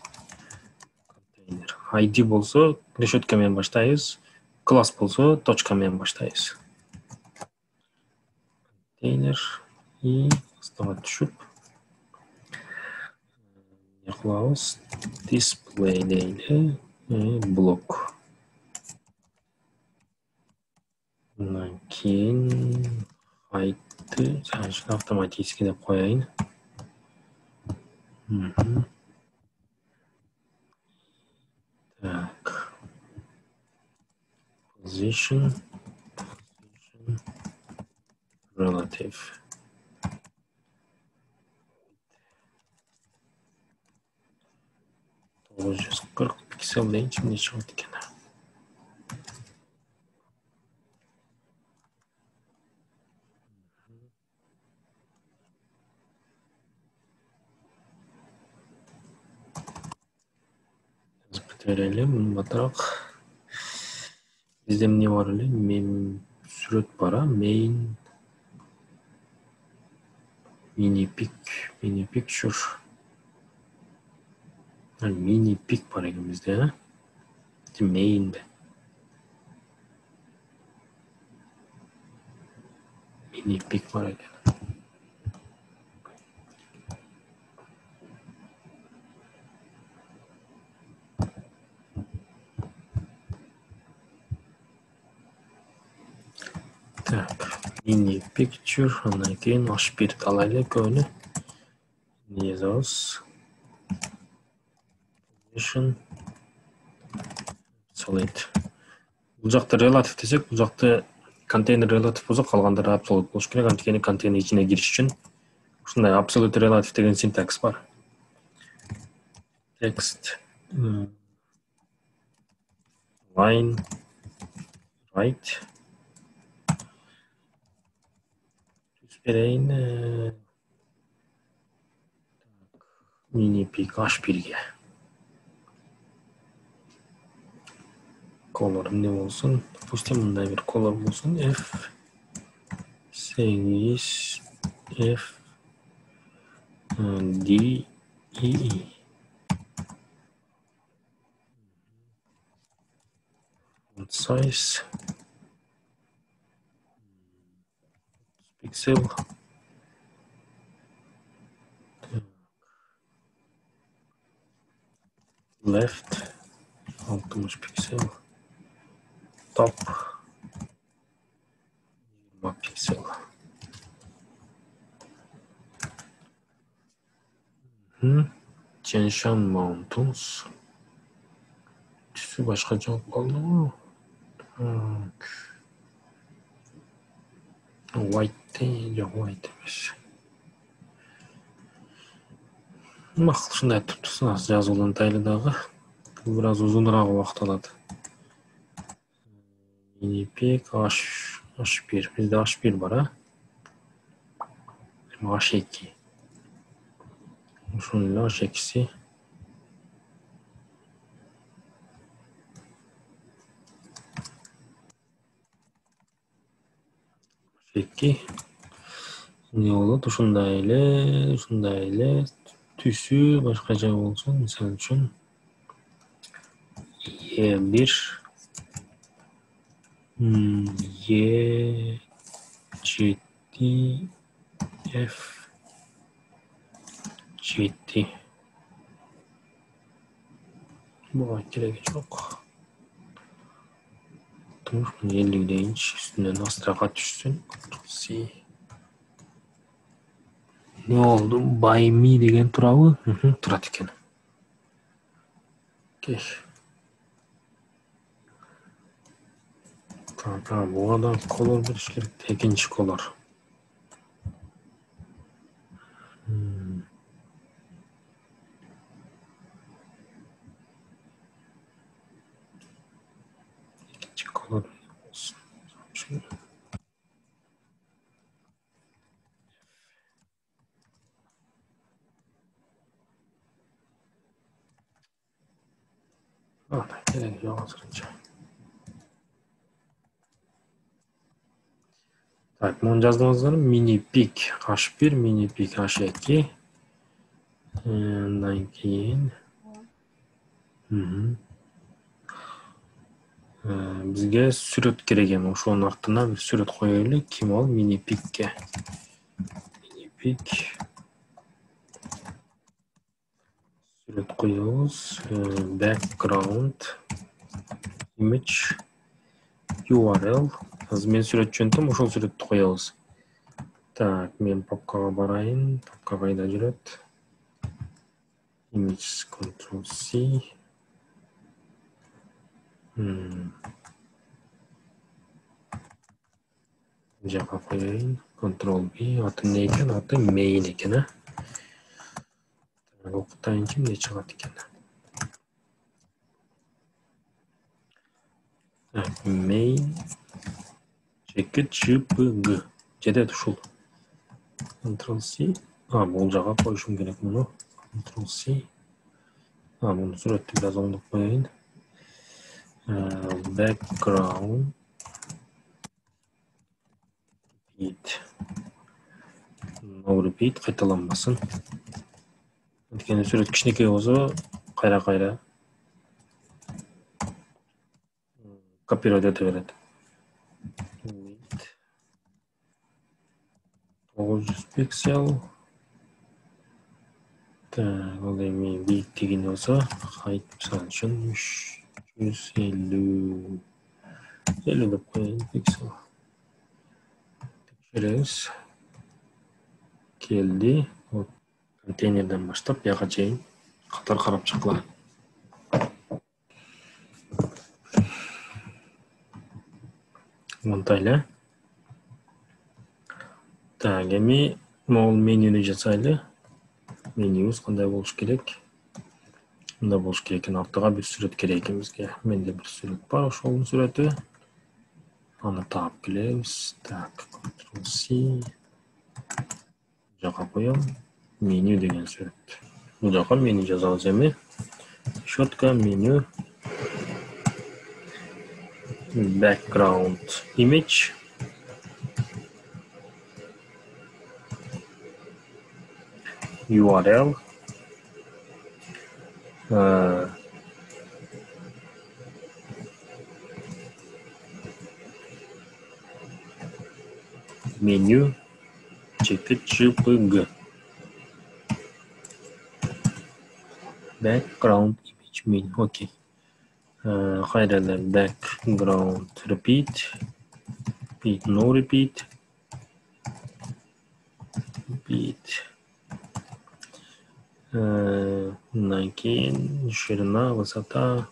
Konteyner ID bo'lsa, reshetka bilan boshlaymiz. Class bo'lsa, tochka bilan boshlaymiz. Konteyner и start tushib yoqlaymiz. Display deydi, blok. Bundan keyin height'ni avtomatik deb qo'yayın. Tak. Position relative. $940 pikselden şimdi çıkıyor ekan. Verelim batırak. Bizde ne var öyle? Surat para. Main. Mini picture. Yani mini pic para bizde ha. Main'de. Mini pic para gel. Tak, mini picture, ondan keyin H1 alaylik oyunu. Ne yazıyoruz? Position solid. Bu жақта relative desek, bu жақta container relative болса, қалғандары absolute болуш керек. Анткени контейнер içine giriş için ушундай absolute relative деген синтакс бар. Text line right vereyim mini pic H1'ge. Color'um ne olsun? Допустим, bunday bir color olsun. F8 F D E font size Pixel. Left 60 piksel. Top 20 piksel. Tianshan Mountains. Түсі başqacha olib qoldimi? White yo'q, white emas. Maqul shunday aytib tursangiz, yozuvdan tayliдағы. Bu biraz uzunroq vaqt oladi. Minipik H1. Bizda H1 bor, ha? H2. Shuningdek H2. H2. Ne oldu? Shunday ele. Tüsü başqacha bo'lsin, misol uchun E1 E7 F7 bu keragi yo'q. 50 deyinch üstünden astroqa tushsin. C. Ne oldu? By me degan turadi. Turadi ekan. Okay. Tamam, bu adam color berish kerak. Ikkinchi color. İkinci color olsun. Şimdi. Gerek yok hazırınca. Так, bunu yazdığımızda mini pick H1, mini pick H2. Ondan keyin bizga surat kerak ekan. O'shoning ortidan bir surat qo'yaylik. Kim ol? Mini pickga. Mini pick. Surat qo'yamiz. Background image URL. Men surat tushundim, o'sha suratni qo'yamiz. Так, men papkaga barayin. Papka qayda juradi? Image Ctrl C. Java qo'yayın. Ctrl B. Ati ne ekan? Ati main ekan, ha? O'qitdan kim ne chiqadi ekan? Main cheki chpg. Jada tushul. Ctrl C. Bu joyga qo'yishim kerak buni. Ctrl C. Bunu suratni biraz o'ngib qo'yayın. Background repeat. No repeat qaytalanmasın. Ötkeni surat kichikroq bo'lsa, qayra copyright etaveradi. 900 piksel. Olayım bir tigin olsa, height misal için 350 de koyayım piksel. Tekşiriz. Geldi. O konteynerden başlayıp yakacağım. Qatar qarab chiqlar. Montayla. Tagimi mol menüni jasayli. Menümiz qanday bo'lishi kerak? Bunda bo'lishi kerak ekan, ortiga bir surat kerak ekan bizga. Menda bir surat bor, o'sha surati. Onu topib kelamiz. Tak, Ctrl C. Joyga qo'yamiz. Menü degan surat. Bu joyga menü yozamiz. Shotka menü. Background image. URL. Menu чекит JPG. Background image mean. Окей. Кайрадан background repeat. Repeat, no repeat. Repeat. Bundan keyin şirina, vысота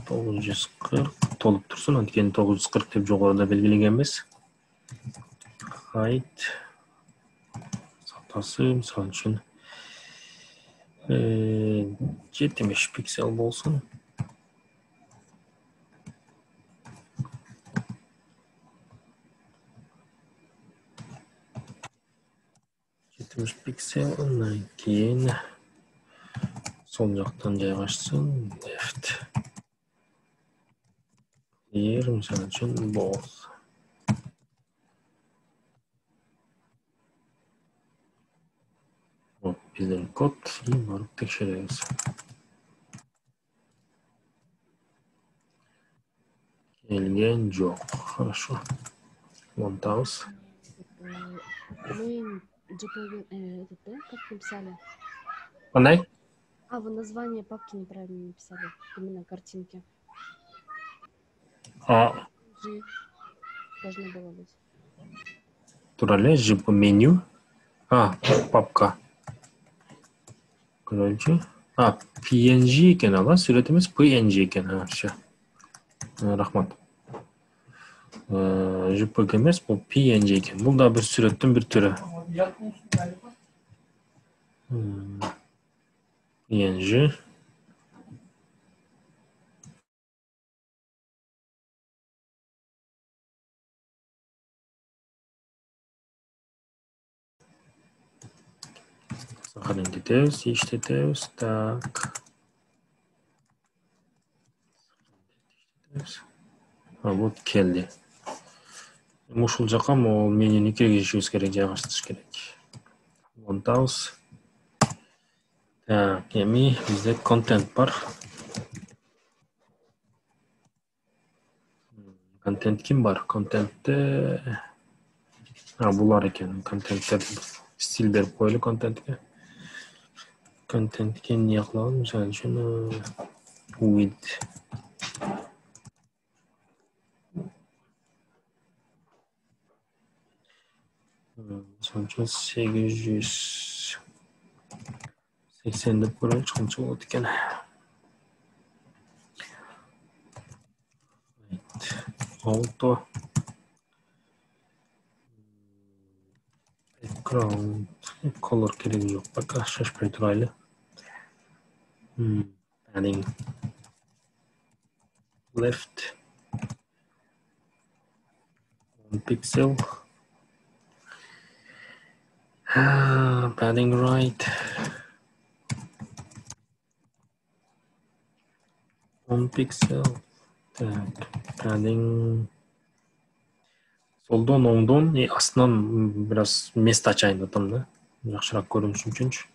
940 толуп турсун. Анткени 940 деп жогоруда белгиленgenбиз. Height сатасы мисалы үчүн 75 пиксель болсун. Пиксель, ondan keyin sol жактан жайгашсын. Left. Clear, misal үчүн both. Биздин код барып текшеребиз. Келген жок. Хорошо. 1000. Мы JPG, этот, да, как написали? Кандай? Вы название папки неправильно написали, именно картинки. G должно было быть. Турале JP меню. Папка. Короче. PNG экен ала, сүрөтүбүз PNG экен. Все. Рахмат. JPG эмес, бул PNG экен. Бул да бир сүрөттүн бир түрү. PNG. Сохранить деталь, иштетебиз. Так. Вот келди. Ушул жака могул менюнү киргизишибиз керек, жайгаштырыш керек. 1000. Так, эми бизде контент бар. Контент ким бар? Контентте булар экен. Контенттер стиль берип коелу контентке. Контентке эмне кыламыз? Мисалы үчүн with Sancho 880 деп көрөйүнчү канча болот экен. Auto background color кереги жок. Пока шашпай турайлы. Padding left 1 pixel. Padding right 1 pixel. Так, padding солдон, оңдон, астынан бираз место ачайын деп атам да. Жакшыраак көрүнүш үчүнчү.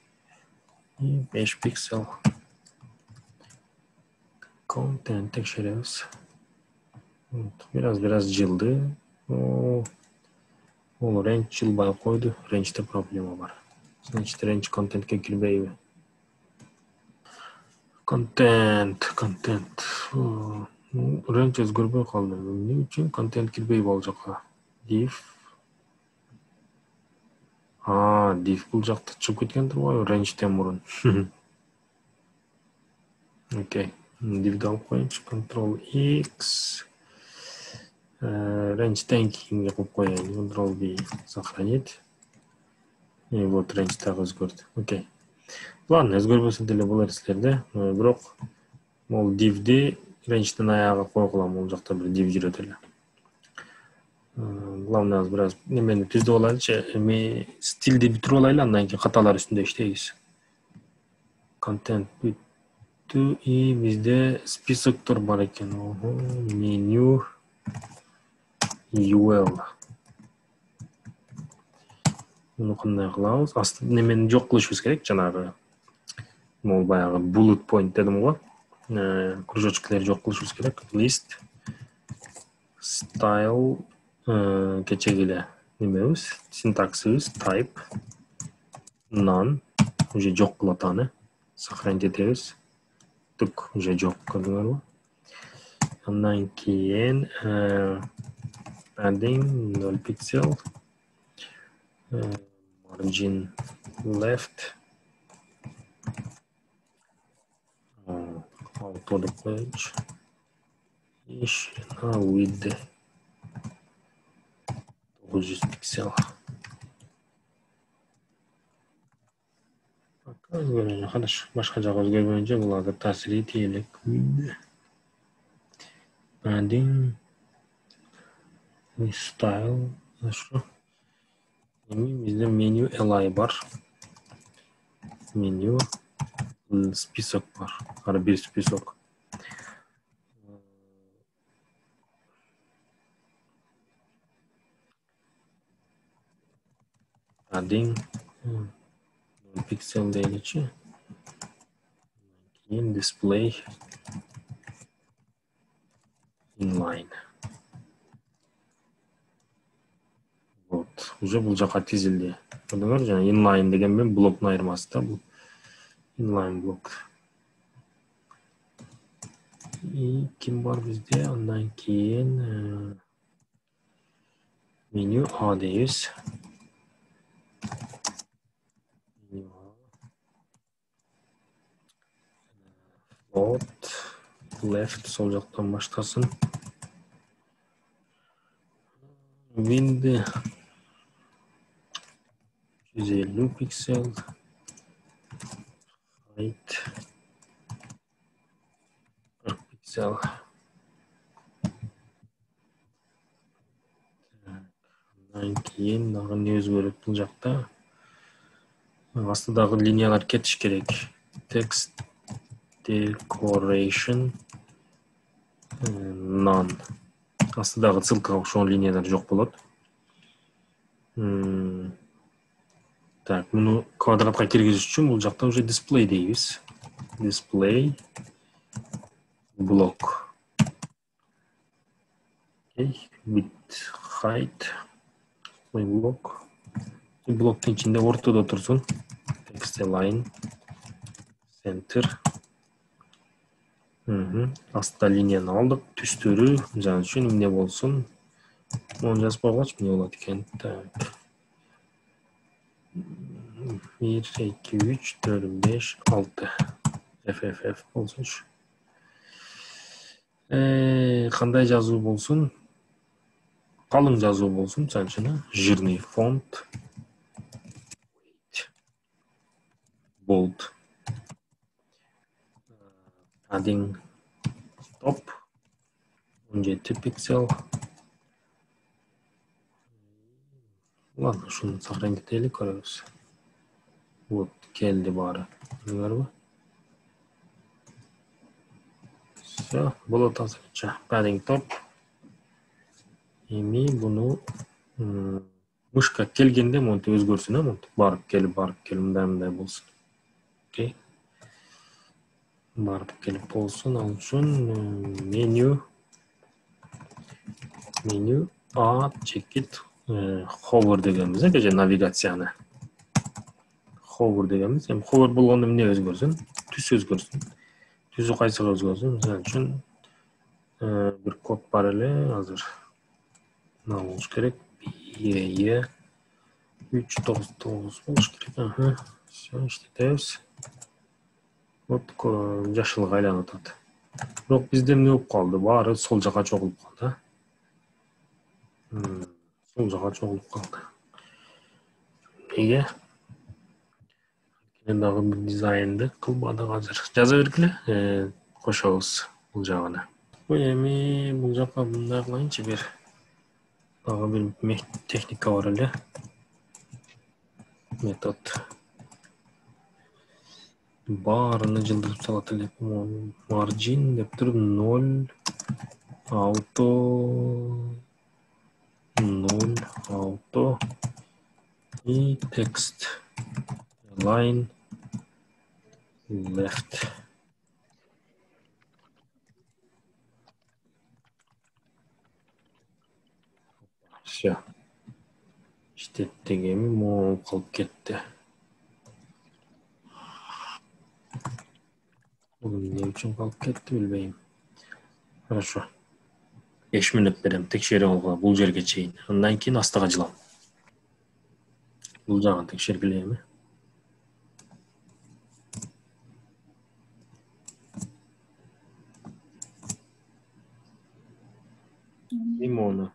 5 pixel. Content текшеребиз. Бираз жылды. Ол range жылбай койду. Range'de проблема бар. Значит, range контентке кирбейби. Контент. Range өзгөрбөй калды. Эмне үчүн контент кирбей бул жака? Div. Div бул жакта чыгып кеткен турбайбы? Range'ден мурун. Окей. Div'de алып коюнчу. Ctrl X. Range'ден кийинге коюп коеюн. Ctrl V. Сохранить. И вот range так өзгөрдү. Окей. Ладно, өзгөрбөсө деле болор силерде. Бирок могул div'ди range'ден аяга койгулам. Бул жакта бир div жүрөт эле. Главное бираз немени түздүп алайлычы. Эми стилди бүтүрүп алайлы, андан кийин каталар үстүндө иштейбиз. Контент бүттү. И бизде списоктор бар экен. Меню UL. Муну кандай кылабыз? Астында немени жок кылышыбыз керек, жанагы. Могул баягы bullet point дедим го. Кружочкаларды жок кылышыбыз керек. List style кечеги эле немебиз синтаксыбыз type none уже жок кылат аны сохранить этебиз тук уже жок көрдүңөрбү андан кийин padding 0 pixel margin left auto деп коелучу width 900 пиксель Хорошо, башка жагы өзгөрбөйүнчө бул азыр таасир этти элек. Padding, style, хорошо. Эми бизде меню li бар. Меню список бар. Ар бир список. Padding pixel deyilичи. Keyin display inline. Вот, уже бул жака тизилди. Көрдүңөр, жана inline деген мен блоктун айырмасы да бул. Inline блок. И ким бар бизде? Андан кийин меню A дейбиз. Float left сол жактан баштасын. Width 150 пиксель. Height 40 пиксель. Андан кийин дагы не өзгөрөт бул жакта? Астыдагы линиялар кетиш керек. Text decoration none. Астыдагы ссылкага окшогон линиялар жок болот. Так, муну квадратка киргизиш үчүн бул жакта уже display дейбиз. Display block. Okay, width height block. Блоктун ичинде ортодо турсун. Text align center. Астта линияны алдык, түстөрү жан үчүн эмне болсун? Муну жазып койгоч, эмне болот экен? Так. 1 2 3 4 5 6 FFF болсунчу. Кандай жазуу болсун? Калың жазуу болсун, мисалы үчүн, жирный фонт. Bold. Padding top 17 пиксель. Ладно, шуну сохранить этели, көрөбүз. Вот, келди баары. Көрдүңөрбү? Все, болот азырча. Padding top. Эми буну мышка келгенде монтип өзгөрсүн, монтип барып келип мындай болсун. Окей. Барып келип болсун, ал үчүн меню A чекит hover дегенбиз, же навигацияны. Hover дегенбиз. Эми hover болгондо эмне өзгөрсүн? Түс өзгөрсүн. Түзү кайсыга өзгөрсүн? Мисалы үчүн бир код бар эле, азыр мына болуш керек. E 399 болуш керек. Все, иштетебиз. Вот жашылга айланып атат. Бирок бизде эмне болуп калды? Баары сол жака чогулуп калды. Сол жака чогулуп калды. Неге? Мен дагы бир дизайнды кылбадык азыр. Жаза бергиле, кошобуз бул жагына. Эми бул жака мындай кылайынчы, бир дагы бир техника бар эле. Метод. Баарыны жылдырып салат элек. Margin деп туруп 0 auto и text align left. Все. иштеттигеми могул калып кетти. Бул эмне үчүн калып кетти билбейм. Хорошо. 5 мүнөт берем, текшерип алгыла бул жерге чейин. Андан кийин астыга жылам. Бул жагын текшергиле эми. Эми ону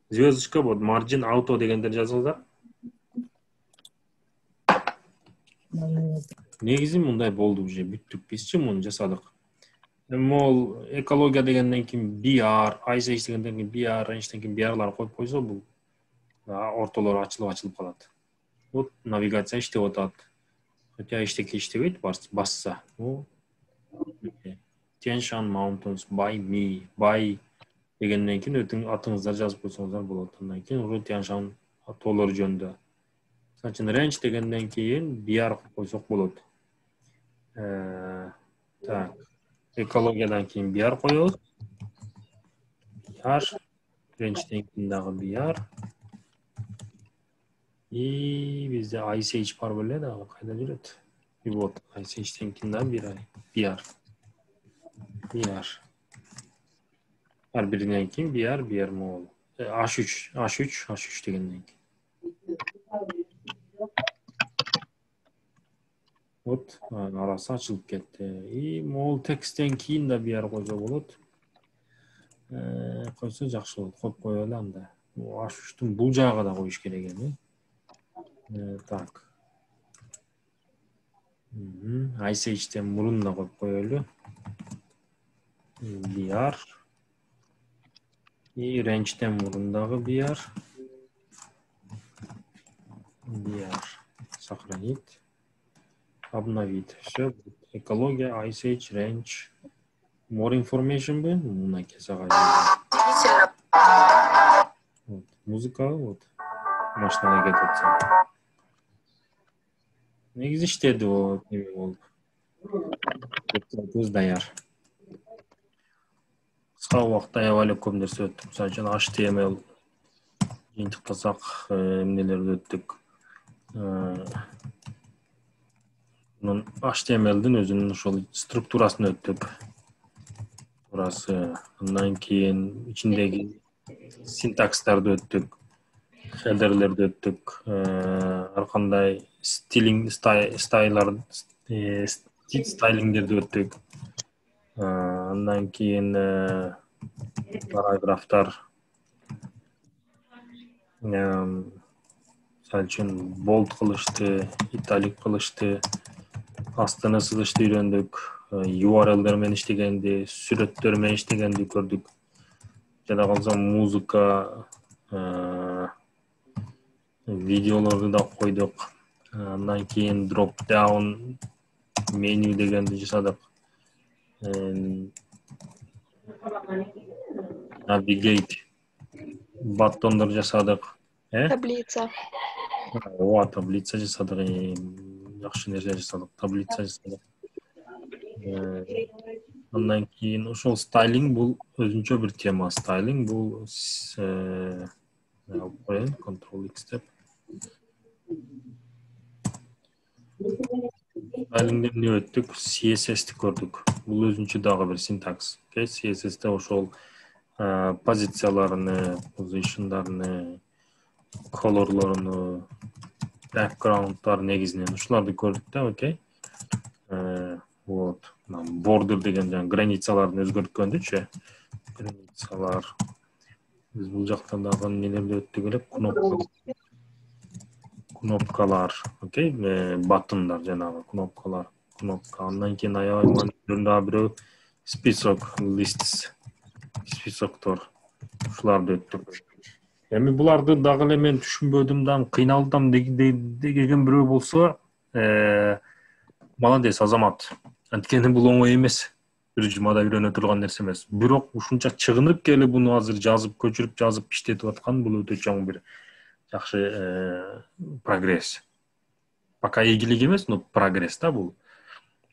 звездочка бот, margin auto дегендер жазылды. Негизи мындай болду уже, бүттүк, бизчи муну жасадык. Эми ол экология дегенден кийин BR, ISH дегенден кийин BR, range'ден кийин BR'лар коюп койсо, бул ортолору ачылып калат. Вот навигация иштеп атат. Хотя эчтеке иштебейт, басса. Tianshan Mountains by me, by дегенден кийин атыңыздар жазып койсоңуздар болот. Андан кийин уже Tianshan тоолор жөнүндө. Мисалы үчүн range дегенден кийин BR койсок болот. Так. Экологиядан кийин BR коебуз. BR, range'ден кийин дагы BR. И бизде ISH бар беле дагы кайда жүрөт? Вот, ISH-ден кийин дагы BR. Ар биринен кийин BR могул. H3 дегенден кийин. Вот, арасы ачылып кетти. И могул тексттен кийин да BR койсо болот. Койсо жакшы болот. Коюп коелу анда. H3'тун бул жагы да коюш керек эми. Так. ISH-тен мурун да коюп коелу. BR. И range-тен мурун дагы BR. Сохранить. Обновить. Все. Экология, ISH, range. More information бы. Муна кесага. Вот. Музыка. Вот. Машинага кетип атса. Негизи иштеди о эме болуп. Көз даяр. Кыска убакытта аябай көп нерсе өттүк. Мисалы үчүн HTML жыйынтыктасак эмнелерди өттүк. Мунун HTML-дин өзүнүн ошол структурасын өттүк. Турасы. Андан кийин ичиндеги синтакстарды өттүк. Header'лерди өттүк. Ар кандай стайлингдерди өттүк. Андан кийин параграфтар. Мисалы үчүн bold кылышты, italic кылышты, астына сызышты үйрөндүк. URL-дер менен иштегенди, сүрөттөр менен иштегенди көрдүк. Жада калса музыка, видеолорду да койдук. Андан кийин drop down меню дегенди жасадык. Navigate баттондор жасадык. Таблица. Ооба, таблица жасадык. Жакшы нерсе жасадык. Таблица жасадык. Андан кийин ошол стайлинг бул өзүнчө бир тема. Стайлинг бул Ctrl X деп. Стайлингден эмне өттүк? CSS-ти көрдүк. Бул өзүнчө дагы бир синтакс. CSS-те ошол позицияларыны, позишндарын, колорлорун, background-тар негизинен ушуларды көрдүк да, окей. Вот. Border деген жана границаларын өзгөрткөндүчү. Границалар. Биз бул жакта дагы нелерди өттүк элек, кнопкалар, окей, баттондар жанагы кнопкалар, кнопка. Андан кийин аябай маанилүү дагы бирөө список, lists, списоктор. Ушуларды өттүк. Эми буларды дагы эле мен түшүнбөдүм, дагы кыйналдым деген бирөө болсо, молодец, Азамат. Анткени бул оңой эмес. Бир жумада үйрөнө турган нерсе эмес. Бирок ушунча чыгынып келип буну азыр жазып, көчүрүп жазып иштетип аткан бул өтө чоң бир жакшы прогресс. Пока ийгилик эмес, но прогресс да бул.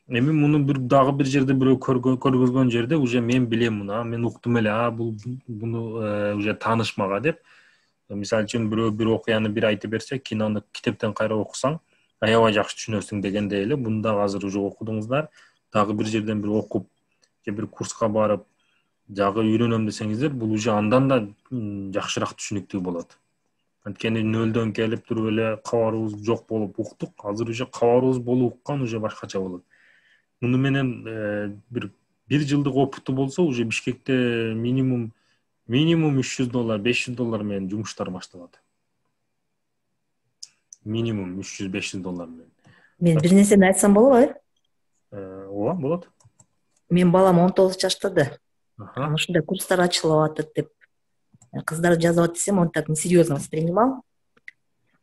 Эми муну дагы бир жерде бирөө көргөзгөн жерде уже мен билем муну, мен уктум эле, буну уже тааныш мага деп Мисалы үчүн бирөө бир окуяны бир айтып берсе, кинону китептен кайра окусаң, аябай жакшы түшүнөсүң дегендей эле. Бunda азыр уже окудуңуздар, дагы бир жерден бир окуп, же бир курска барып, жагы үйрөнөм десеңиздер, бул уже андан да жакшыраак түшүнүктүү болот. Анткени нөлдөн келип туруп эле кабарыбыз жок болуп уктук. Азыр уже кабарыбыз болуп уккан уже башкача болот. Муну менен бир жылдык опыту болсо, уже Бишкекте минимум $300, $500 менен жумуштар башталат. Минимум $300-500 менен. Мен бир нерсени айтсам болобу? Ооба, болот. Мен балам 19 жаштада. Аха. Ушундай курстар ачылып атат деп. Кыздар жазып десем, он так несерьезно воспринимал.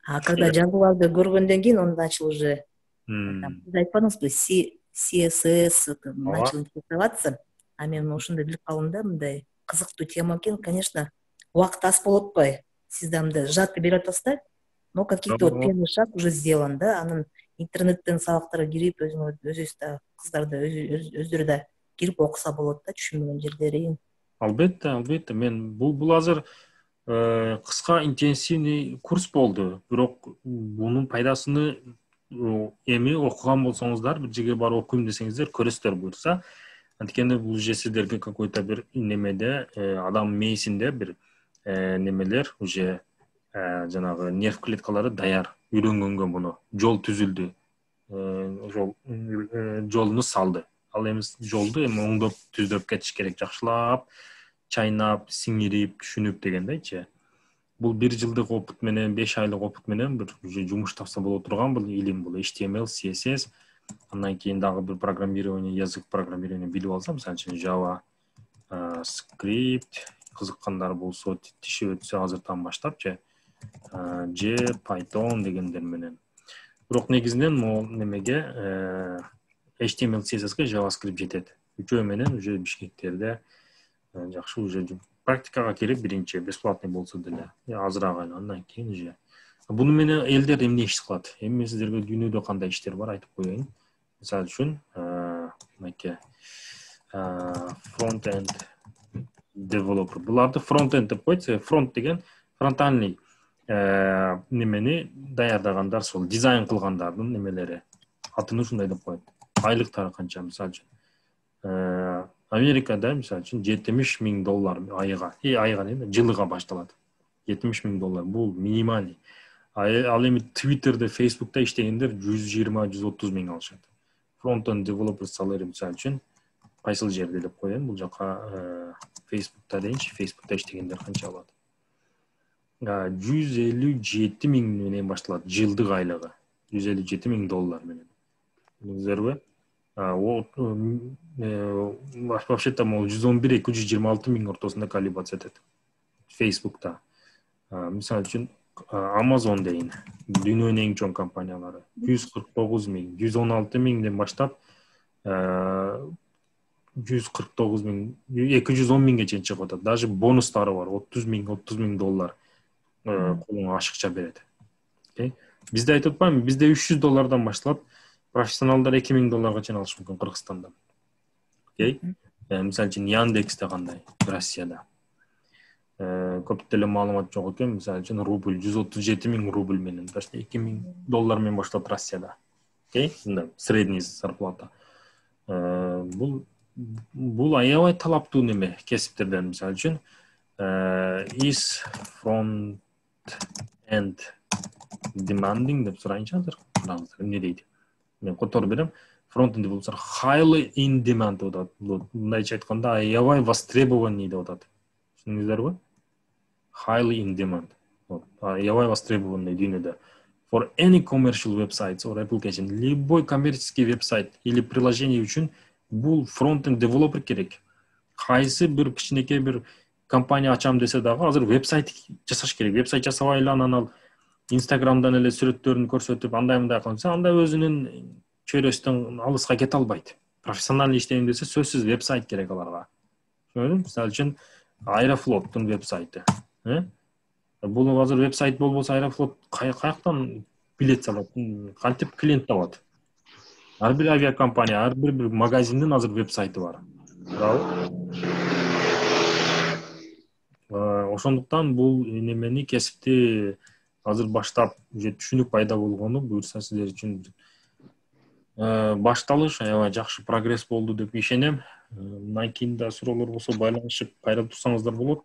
А когда жазууларды көргөндөн кийин, он начал уже сиз айтпадыңызбы, CSS начал интересоваться. А мен ушундай билип калдым да, мындай кызыктуу тема экен. Конечно, убакыт аз болуп атпайбы? Сиз да мындай сжато берип атасыз да, но какие-то вот первый шаг уже сделан да. Анын интернеттен сабактарга кирип, өзүбүз да, кыздар да өздөрү да кирип окуса болот да, түшүнбөгөн жерлерин. Албетте. Мен бул азыр кыска интенсивный курс болду. Бирок бунун пайдасыны эми окуган болсоңуздар, бир жерге барып окуйм десеңиздер, көрөсүздөр буюрса. Анткени бул же сиздерге какой-то бир немеде, адам мээсинде бир немелер уже жанагы нерв клеткалары даяр, үйрөнгөнгө буну. Жол түзүлдү. Жолуну салды. Ал эми жолду эми оңдоп, түздөп кетиш керек, жакшылап, чайнап, сиңирип, түшүнүп дегендейчи. Бул 1 жылдык опыт менен, 5 айлык опыт менен бир уже жумуш тапса боло турган бул илим, бул HTML, CSS, андан кийин дагы бир программирование, язык программирование билип алса, мисалы үчүн Java, скрипт, кызыккандар болсо, тиши өтсө азыртан баштапчы, J, Python дегендер менен. Бирок негизинен могу немеге HTML, CSS-ке JavaScript жетет. Үчөө менен уже Бишкектерде жакшы уже практикага кирип биринчи бесплатный болсо деле, азыраак айла, андан кийин уже. Буну менен элдер эмне иш кылат? Эми сиздерге дүйнөдө кандай иштер бар айтып коеюн. Мисалы үчүн, мынакей front-end developer. Буларды front-end деп коет. Front деген фронтальный немени даярдагандар, сол дизайн кылгандардын немелери. Атын ушундай деп коет. Айлыктары канча, мисалы үчүн. Америкада, мисалы үчүн, $70,000 айга, айга эмне, жылыга башталат. $70,000. Бул минимальный. Ал эми Twitter'де, Facebook'та иштегендер 120-130 миң алышат. Front-end developer salary, мисалы үчүн, кайсыл жерде деп коеюн, бул жака Facebook'та дейинчи, Facebook'та иштегендер канча алат? 157 миң менен башталат, жылдык айлыгы. $157,000 менен. Билиңиздерби? Вообще-то 111-226 миң ортосунда колебация этет. Facebook'та. Мисалы үчүн Amazon дейин, дүйнөнүн эң чоң компаниялары. 149 миң, 116 миңден баштап 149 миң, 210 миңге чейин чыгып атат. Даже бонустары бар, $30,000 колуңа ашыкча берет. Бизде айтып атпаймынбы, бизде $300 башталат. Профессионалдар $2,000 чейин алышы мүмкүн Кыргызстанда. Мисалы үчүн Яндексте кандай, Россияда. Көп деле маалымат жок экен, мисалы үчүн рубль 137 миң рубль менен, даже $2,000 менен башталат Россияда. Мындай средний зарплата. Бул аябай талаптуу неме кесиптерден, мисалы үчүн is front end demanding деп сурайынчы азыр. Эмне дейт? Мен котор берем. Front-end болсо highly in demand деп атат. Мындайча айтканда аябай востребованный деп атат. Түшүндүңүздөрбү? Highly in demand. Аябай востребованный дүйнөдө. For any commercial websites or application, любой коммерческий веб-сайт или приложение үчүн бул front-end developer керек. Кайсы бир кичинекей бир компания ачам десе дагы азыр веб-сайт жасаш керек. Веб-сайт жасабай эле анан ал Instagram'дан эле сүрөттөрүн көрсөтүп, андай кылса, анда өзүнүн чөйрөсүнөн алыска кете албайт. Профессионалдуу иштейм десе, сөзсүз веб-сайт керек аларга. Түшүндүңүзбү? Мисалы үчүн Аэрофлоттун веб-сайты. Бул азыр веб-сайт болбосо Аэрофлот каяктан билет салат, кантип клиент табат? Ар бир авиакомпания, ар бир магазиндин азыр веб-сайты бар. Ошондуктан бул немени кесипти азыр баштап уже түшүнүк пайда болгону буюрса сиздер үчүн башталыш аябай жакшы прогресс болду деп ишенем. Мындан кийин да суроолор болсо байланышып кайра турсаңыздар болот.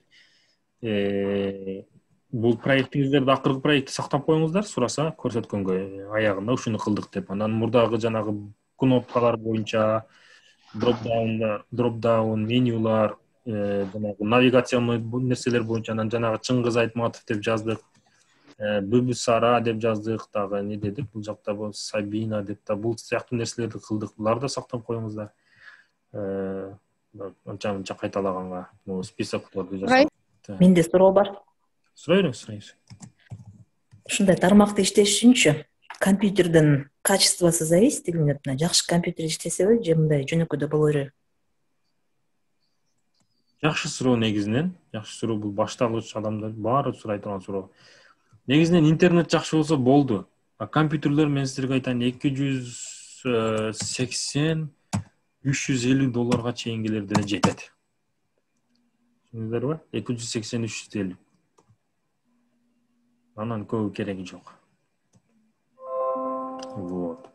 Бул проектиңиздерди акыркы проектти сактап коюңуздар, сураса көрсөткөнгө аягында ушуну кылдык деп. Анан мурдагы жанагы кнопкалар боюнча дроп-даун менюлар, жанагы навигационный нерселер боюнча анан жанагы Чыңгыз Айтматов деп жаздык, Бүбү Сара деп жаздык, дагы эмне дедик, бул жакта Сабина деп да бул сыяктуу нерселерди кылдык. Буларды сактап коюңуздар. Анча кайталаганга бул списокторду жасап. Менде суроо бар. Сурайсыз. Ушундай тармакты иштеш үчүнчү компьютердин качествосу зависит или нет? Жакшы компьютер иштесеби же мындай жөнөкөдө боло береби? Жакшы суроо негизинен. Жакшы суроо, бул баштагыч адамдар баары сурай турган суроо. Негизинен интернет жакшы болсо болду. Компьютерлер мен сиздерге айтайын, $280-350 чейингилер деле жетет. Түшүндүңүздөрбү? 280-350. Анан көбү кереги жок. Вот.